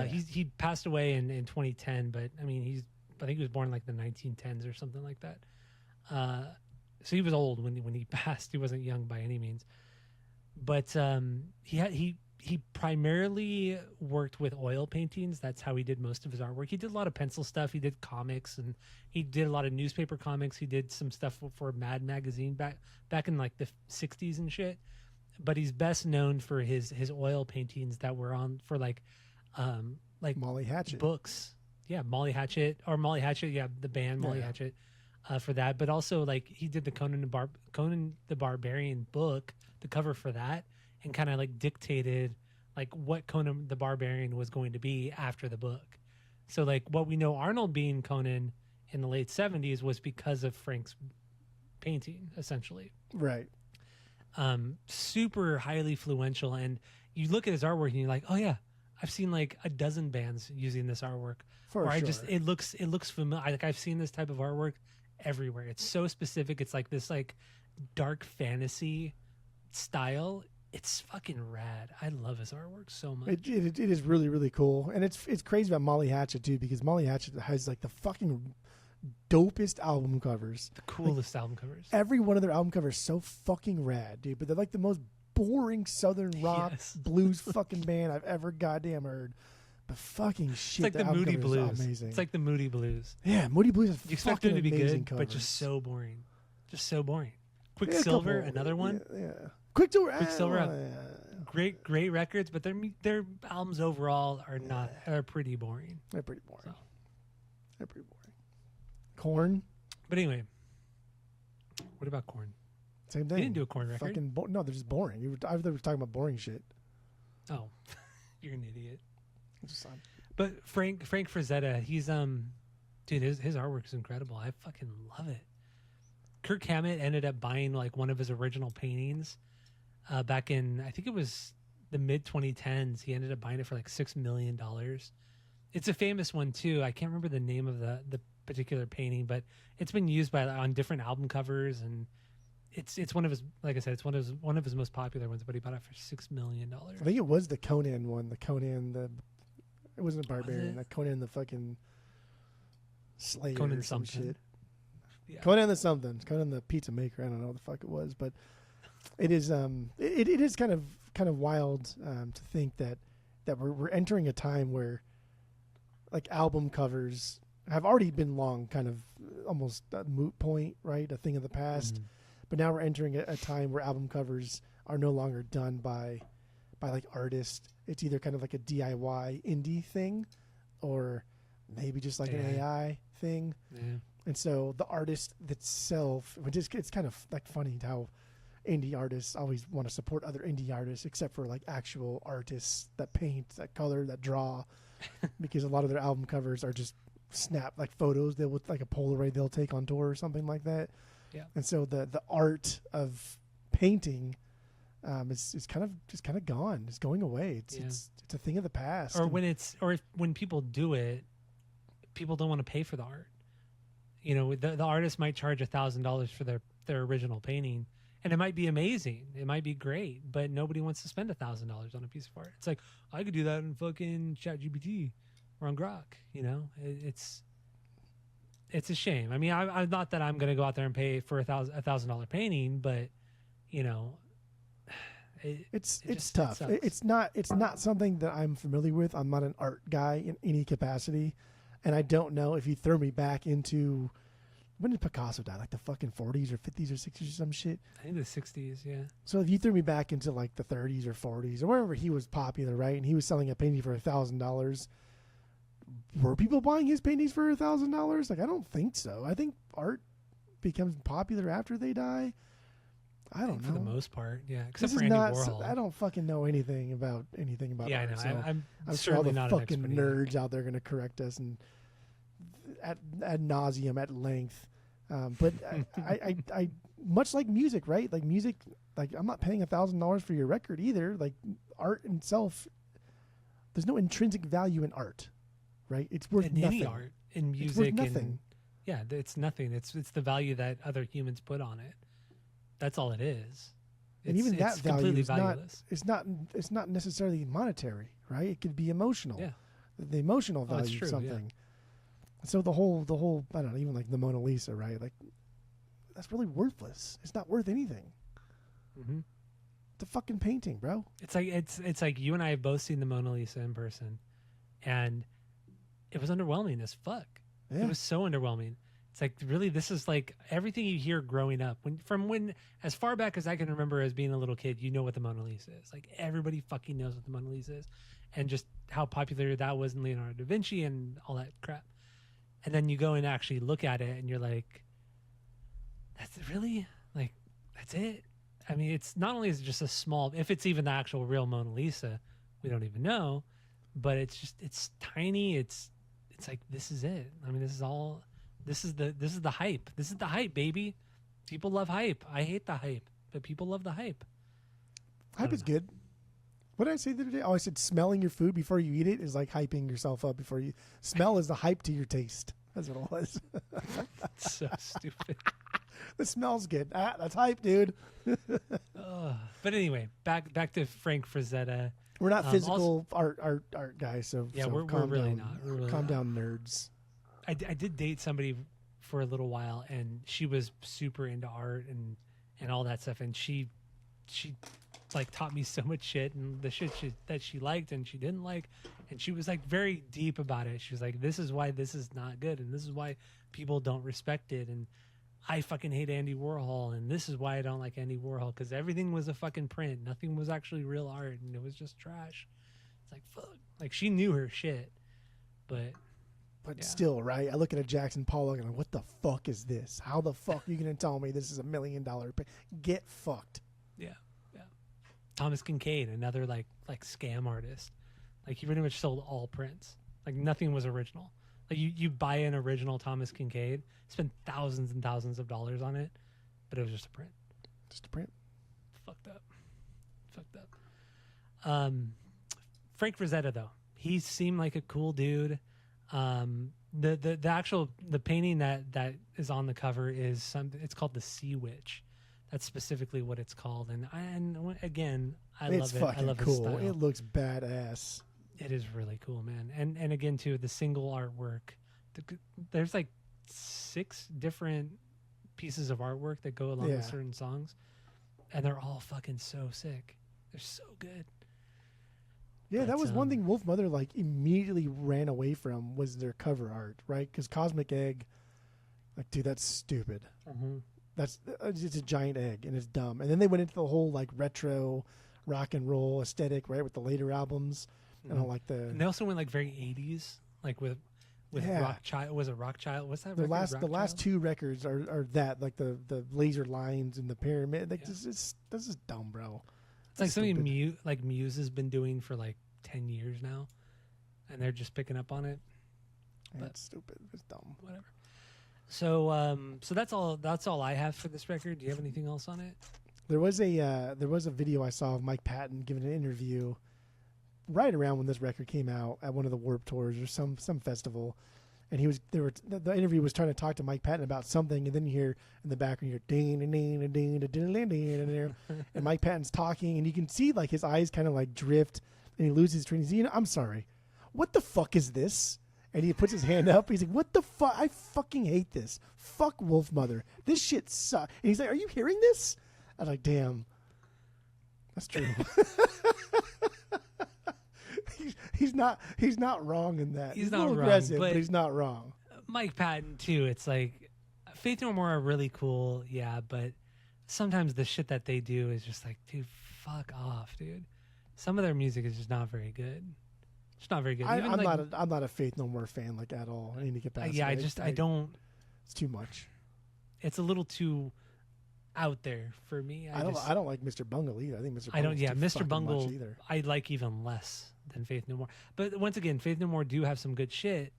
He passed away in 2010, but I mean, I think he was born like the 1910s or something like that. So he was old when he passed. He wasn't young by any means. But he primarily worked with oil paintings. That's how he did most of his artwork. He did a lot of pencil stuff. He did comics, and he did a lot of newspaper comics. He did some stuff for Mad magazine back in like the 60s and shit. But he's best known for his oil paintings that were on for like Molly Hatchet books. Yeah, Molly Hatchet, yeah, the band Molly Hatchet, for that. But also like he did the Conan the Barbarian book, the cover for that, and kind of like dictated like what Conan the Barbarian was going to be after the book. So like what we know Arnold being Conan in the late 70s was because of Frank's painting, essentially. right. Super highly influential, and you look at his artwork and you're like, oh yeah, I've seen like a dozen bands using this artwork. It looks familiar. Like I've seen this type of artwork everywhere. It's so specific. It's like this like dark fantasy style. It's fucking rad. I love his artwork so much. It is really, really cool. And it's crazy about Molly Hatchet too, because Molly Hatchet has like the fucking dopest album covers. The coolest album covers. Every one of their album covers is so fucking rad, dude. But they're like the most boring southern rock blues fucking band I've ever goddamn heard. But fucking shit, it's like the Moody Blues. Amazing. It's like the Moody Blues. Yeah, Moody Blues is you expect fucking them to be good, covers. But just so boring. Just so boring. Quicksilver, another one. Yeah. Quicksilver. Great records, but their albums overall are pretty boring. They're pretty boring. So. They're pretty boring. Korn. But anyway, what about Korn? Same thing. He didn't do a Korn record. No, they're just boring. I was talking about boring shit. Oh, you're an idiot. But Frank Frazetta, he's dude, his artwork is incredible. I fucking love it. Kirk Hammett ended up buying like one of his original paintings back in, I think it was the mid 2010s. He ended up buying it for like $6 million. It's a famous one too. I can't remember the name of the particular painting, but it's been used on different album covers, and it's one of his, like I said, it's one of his most popular ones. But he bought it for $6 million. I think it was the Conan one. It wasn't a Barbarian. The Conan the fucking Slayer Conan or some something. shit. Yeah. Conan the something. Conan the pizza maker. I don't know what the fuck it was, but it is it is kind of wild to think that we're entering a time where like album covers have already been long kind of almost a moot point, right? A thing of the past. Mm-hmm. But now we're entering a time where album covers are no longer done by like artists. It's either kind of like a DIY indie thing or maybe just like an AI thing. Yeah. And so the artist itself, it's kind of like funny how indie artists always want to support other indie artists, except for like actual artists that paint, that color, that draw, because a lot of their album covers are just snap like photos they with like a Polaroid they'll take on tour or something like that. Yeah. And so the art of painting is kind of gone. It's going away. It's a thing of the past. Or when people do it, people don't want to pay for the art. You know, the artist might charge $1,000 for their original painting, and it might be amazing. It might be great, but nobody wants to spend $1,000 on a piece of art. It's like, I could do that in fucking ChatGPT or on Grok. You know, it's a shame. I mean, I'm not that I'm going to go out there and pay for $1,000 painting, but you know, it's tough. It's not something that I'm familiar with. I'm not an art guy in any capacity. And I don't know if you throw me back into, when did Picasso die? Like the fucking 40s or 50s or 60s or some shit? I think the 60s, yeah. So if you threw me back into like the 30s or 40s or wherever he was popular, right? And he was selling a painting for $1,000. Were people buying his paintings for $1,000? Like, I don't think so. I think art becomes popular after they die. I don't know. For the most part, yeah. Except for Andy Warhol. I don't fucking know anything about yeah, art. I know. So I'm sure all the not fucking nerds out there are going to correct us and ad nauseum at length. But I much like music, right? Like music, like I'm not paying $1,000 for your record either. Like art itself, there's no intrinsic value in art, right? It's worth nothing. Any art, in music, it's worth nothing. Yeah, it's nothing. It's the value that other humans put on it. That's all it is. And even that value is valueless. It's not necessarily monetary, right? It could be emotional. Yeah. The emotional value of something. So the whole I don't know, even like the Mona Lisa, right? Like that's really worthless. It's not worth anything. Mm-hmm. It's a fucking painting, bro. It's like you and I have both seen the Mona Lisa in person, and it was underwhelming as fuck. Yeah. It was so underwhelming. It's like, really, this is like everything you hear growing up. When as far back as I can remember as being a little kid, you know what the Mona Lisa is. Like everybody fucking knows what the Mona Lisa is, and just how popular that was in Leonardo da Vinci and all that crap. And then you go and actually look at it, and you're like, that's really like that's it. I mean, it's not only is it just a small, if it's even the actual real Mona Lisa, we don't even know, but it's tiny. It's like, this is it. I mean, this is the hype. This is the hype, baby. People love hype. I hate the hype, but people love the hype. Hype is good. What did I say the other day? Oh, I said smelling your food before you eat it is like hyping yourself up before you. Smell is the hype to your taste. That's what it was. So stupid. The smell's good. That's hype, dude. But anyway, back to Frank Frazetta. We're not physical art guys, so yeah, so we're really not. We're really calm not. down, nerds. I did date somebody for a little while, and she was super into art and all that stuff, and she like taught me so much shit, and the shit that she liked and she didn't like, and she was like very deep about it. She was like, this is why this is not good, and this is why people don't respect it, and I fucking hate Andy Warhol, and this is why I don't like Andy Warhol, because everything was a fucking print. Nothing was actually real art, and it was just trash. It's like, fuck. Like, she knew her shit, but yeah. Still, right? I look at a Jackson Pollock and I'm like, what the fuck is this? How the fuck are you going to tell me this is $1 million print? Get fucked. Yeah. Thomas Kincaid, another like scam artist. Like, he pretty much sold all prints. Like, nothing was original. Like, you buy an original Thomas Kincaid, spend thousands and thousands of dollars on it, but it was just a print. Just a print. Fucked up. Frank Frazetta, though, he seemed like a cool dude. The actual painting that is on the cover is it's called the Sea Witch. That's specifically what it's called. And again, I love it. I love cool. his style. It looks badass. It is really cool, man. And again, too, the single artwork. There's like 6 different pieces of artwork that go along with certain songs, and they're all fucking so sick. They're so good. Yeah, that was one thing Wolfmother like immediately ran away from was their cover art, right? Because Cosmic Egg, like, dude, that's stupid. Mm-hmm. That's it's a giant egg and it's dumb. And then they went into the whole like retro rock and roll aesthetic, right, with the later albums. Mm-hmm. And all like the. And they also went like very 80s, like with Rock Child. Was it Rock Child? What's that? The last 2 records are that, like the laser lines and the pyramid. Like this is dumb, bro. It's like something Muse has been doing for like 10 years now, and they're just picking up on it. That's stupid. It's dumb. Whatever. So that's all I have for this record. Do you have anything else on it? There was a video I saw of Mike Patton giving an interview right around when this record came out at one of the Warped Tours or some festival, and the interview was trying to talk to Mike Patton about something, and then you hear in the background you hear ding ding ding ding ding ding, and Mike Patton's talking, and you can see like his eyes kind of like drift, and he loses his train. He's, I'm sorry, what the fuck is this? And he puts his hand up. He's like, what the fuck? I fucking hate this. Fuck Wolfmother. This shit sucks. And he's like, are you hearing this? I was like, damn, that's true. He's not wrong in that. He's not wrong, aggressive, but he's not wrong. Mike Patton too. It's like Faith No More are really cool, yeah, but sometimes the shit that they do is just like, dude, fuck off, dude. Some of their music is just not very good. It's not very good. I'm not a Faith No More fan like at all. I need to get past. Yeah, I don't. It's too much. It's a little too out there for me. I don't like Mr. Bungle either. I think Mr. Bungle. Mr. Bungle. I like even less than Faith No More. But once again, Faith No More do have some good shit,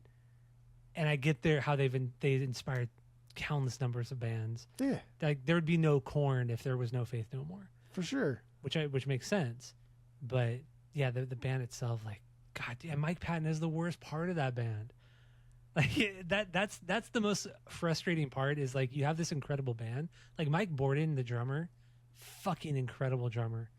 and I get how they inspired countless numbers of bands. Yeah, like there would be no Korn if there was no Faith No More, for sure. Which makes sense. But yeah, the band itself, like, God damn, Mike Patton is the worst part of that band. Like that's the most frustrating part is like you have this incredible band. Like Mike Borden, the drummer, fucking incredible drummer.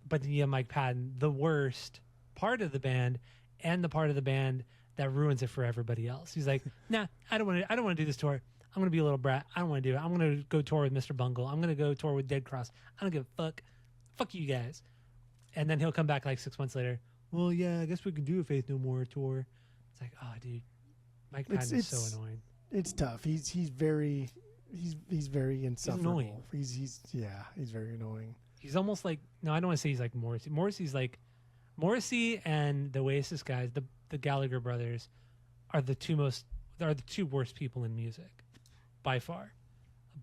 But yeah, Mike Patton, the worst part of the band, and the part of the band that ruins it for everybody else. He's like, nah, I don't want to do this tour. I'm going to be a little brat. I don't want to do it. I'm going to go tour with Mr. Bungle. I'm going to go tour with Dead Cross. I don't give a fuck. Fuck you guys. And then he'll come back like 6 months later. Well, yeah, I guess we can do a Faith No More tour. It's like, oh, dude, Mike Patton is so annoying. It's tough. He's very insufferable. He's very annoying. He's almost like, no, I don't want to say he's like Morrissey. Morrissey's like, Morrissey and the Oasis guys, the Gallagher brothers, are the two worst people in music, by far.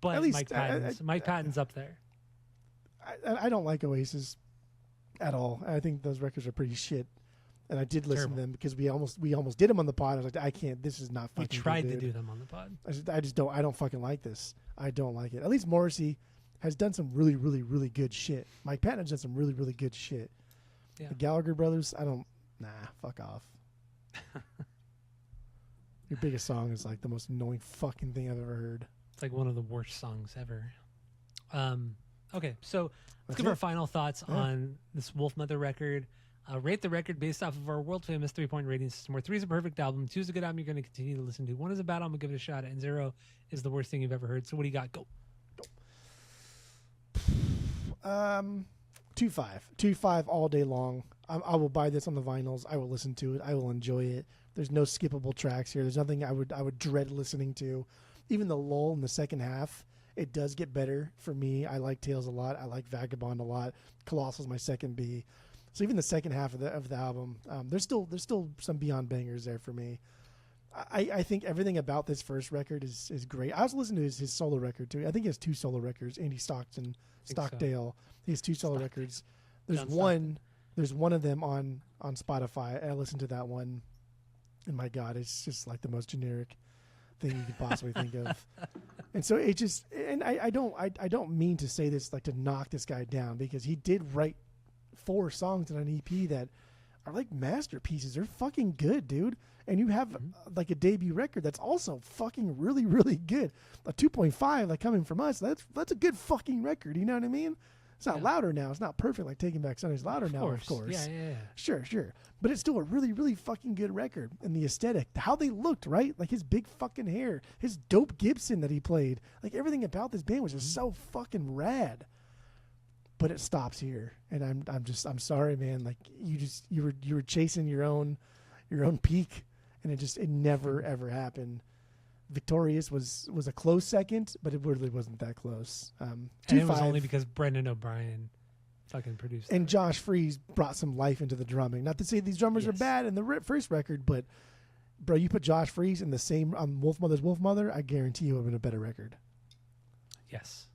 But at least, Mike Patton's up there. I don't like Oasis at all. I think those records are pretty shit. And I did listen to them because we almost did them on the pod. I was like, I can't. This is not fucking. We tried good, to do them on the pod. I just don't. I don't fucking like this. I don't like it. At least Morrissey has done some really, really, really good shit. Mike Patton has done some really, really good shit. Yeah. The Gallagher brothers, I don't. Nah, fuck off. Your biggest song is like the most annoying fucking thing I've ever heard. It's like one of the worst songs ever. Okay, so let's give our final thoughts on this Wolfmother record. Rate the record based off of our world famous 3-point rating system, where 3 is a perfect album, 2 is a good album you're going to continue to listen to, 1 is a bad album, give it a shot, and 0 is the worst thing you've ever heard. So what do you got? Go. 2.5 all day long. I will buy this on the vinyls. I will listen to it. I will enjoy it. There's no skippable tracks here. There's nothing I would dread listening to. Even the lull in the second half, it does get better for me. I like Tales a lot. I like Vagabond a lot. Colossal's my second B. So even the second half of the album, there's still some beyond bangers there for me. I think everything about this first record is great. I was listening to his solo record too. I think he has 2 solo records. Andy Stockdale. So. He has 2 solo records. There's one of them on Spotify. And I listened to that one, and my God, it's just like the most generic thing you could possibly think of. And so it just, and I don't mean to say this like to knock this guy down, because he did write 4 songs on an EP that are like masterpieces. They're fucking good, dude. And you have like a debut record that's also fucking really, really good. A 2.5 like coming from us, that's a good fucking record. You know what I mean? It's not louder now. It's not perfect like Taking Back Sunday. It's louder now, of course. Yeah. Sure. But it's still a really, really fucking good record. And the aesthetic, how they looked, right? Like his big fucking hair, his dope Gibson that he played. Like everything about this band was just so fucking rad. But it stops here, and I'm sorry, man. Like you were chasing your own peak, and it never ever happened. Victorious was a close second, but it really wasn't that close. And it was only because Brendan O'Brien fucking produced it. And Josh Freese brought some life into the drumming. Not to say these drummers are bad in the first record, but bro, you put Josh Freese in the same on Wolfmother's Wolfmother, I guarantee you it would have been a better record. Yes.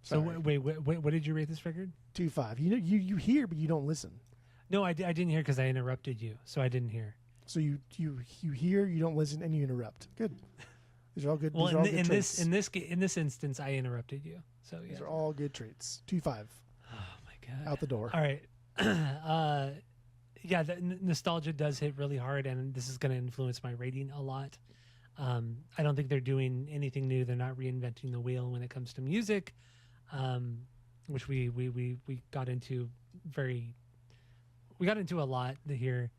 Sorry. So wait, what did you rate this record? 2.5. You hear, but you don't listen. No, I didn't hear because I interrupted you, so I didn't hear. So you hear, you don't listen, and you interrupt. Good. These are all good. Well, these are all good traits. in this instance, I interrupted you. So yeah, these are all good traits. 2.5. Oh my God. Out the door. All right. Yeah, the nostalgia does hit really hard, and this is going to influence my rating a lot. I don't think they're doing anything new. They're not reinventing the wheel when it comes to music, which we got into a lot here.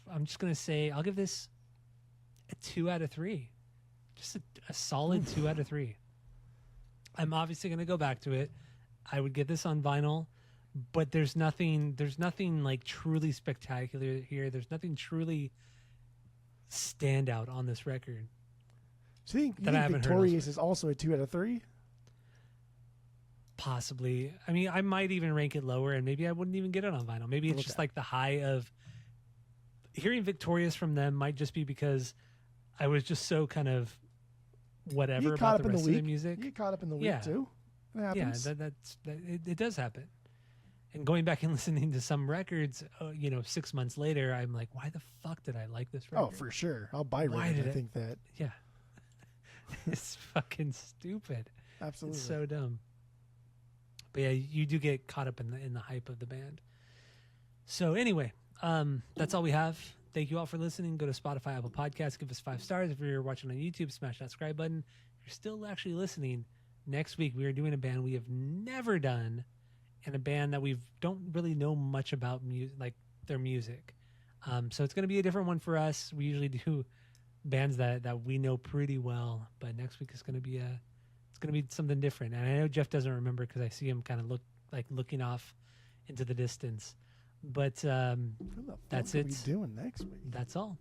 I'm just gonna say I'll give this a 2 out of 3, just a solid 2 out of 3. I'm obviously gonna go back to it. I would get this on vinyl, but there's nothing like truly spectacular here. There's nothing truly standout on this record. So you think Victorious is also a 2 out of 3? Possibly. I mean, I might even rank it lower, and maybe I wouldn't even get it on vinyl. Maybe it's just like the high of hearing Victorious from them might just be because I was just so kind of whatever about the rest of the music. You get caught up in the week too. It happens. Yeah, it does happen. And going back and listening to some records, 6 months later, I'm like, why the fuck did I like this record? Oh, for sure. I'll buy records. I think that. Yeah. It's fucking stupid. Absolutely. It's so dumb. But yeah, you do get caught up in the hype of the band. So anyway, that's all we have. Thank you all for listening. Go to Spotify, Apple Podcasts, give us 5 stars. If you're watching on YouTube, smash that subscribe button. If you're still actually listening, next week we are doing a band we have never done, and a band that we don't really know much about like their music. So it's going to be a different one for us. We usually do bands that we know pretty well, but next week is going to be it's going to be something different. And I know Jeff doesn't remember because I see him kind of looking off into the distance. But What the fuck that's are it. we doing next week? That's all.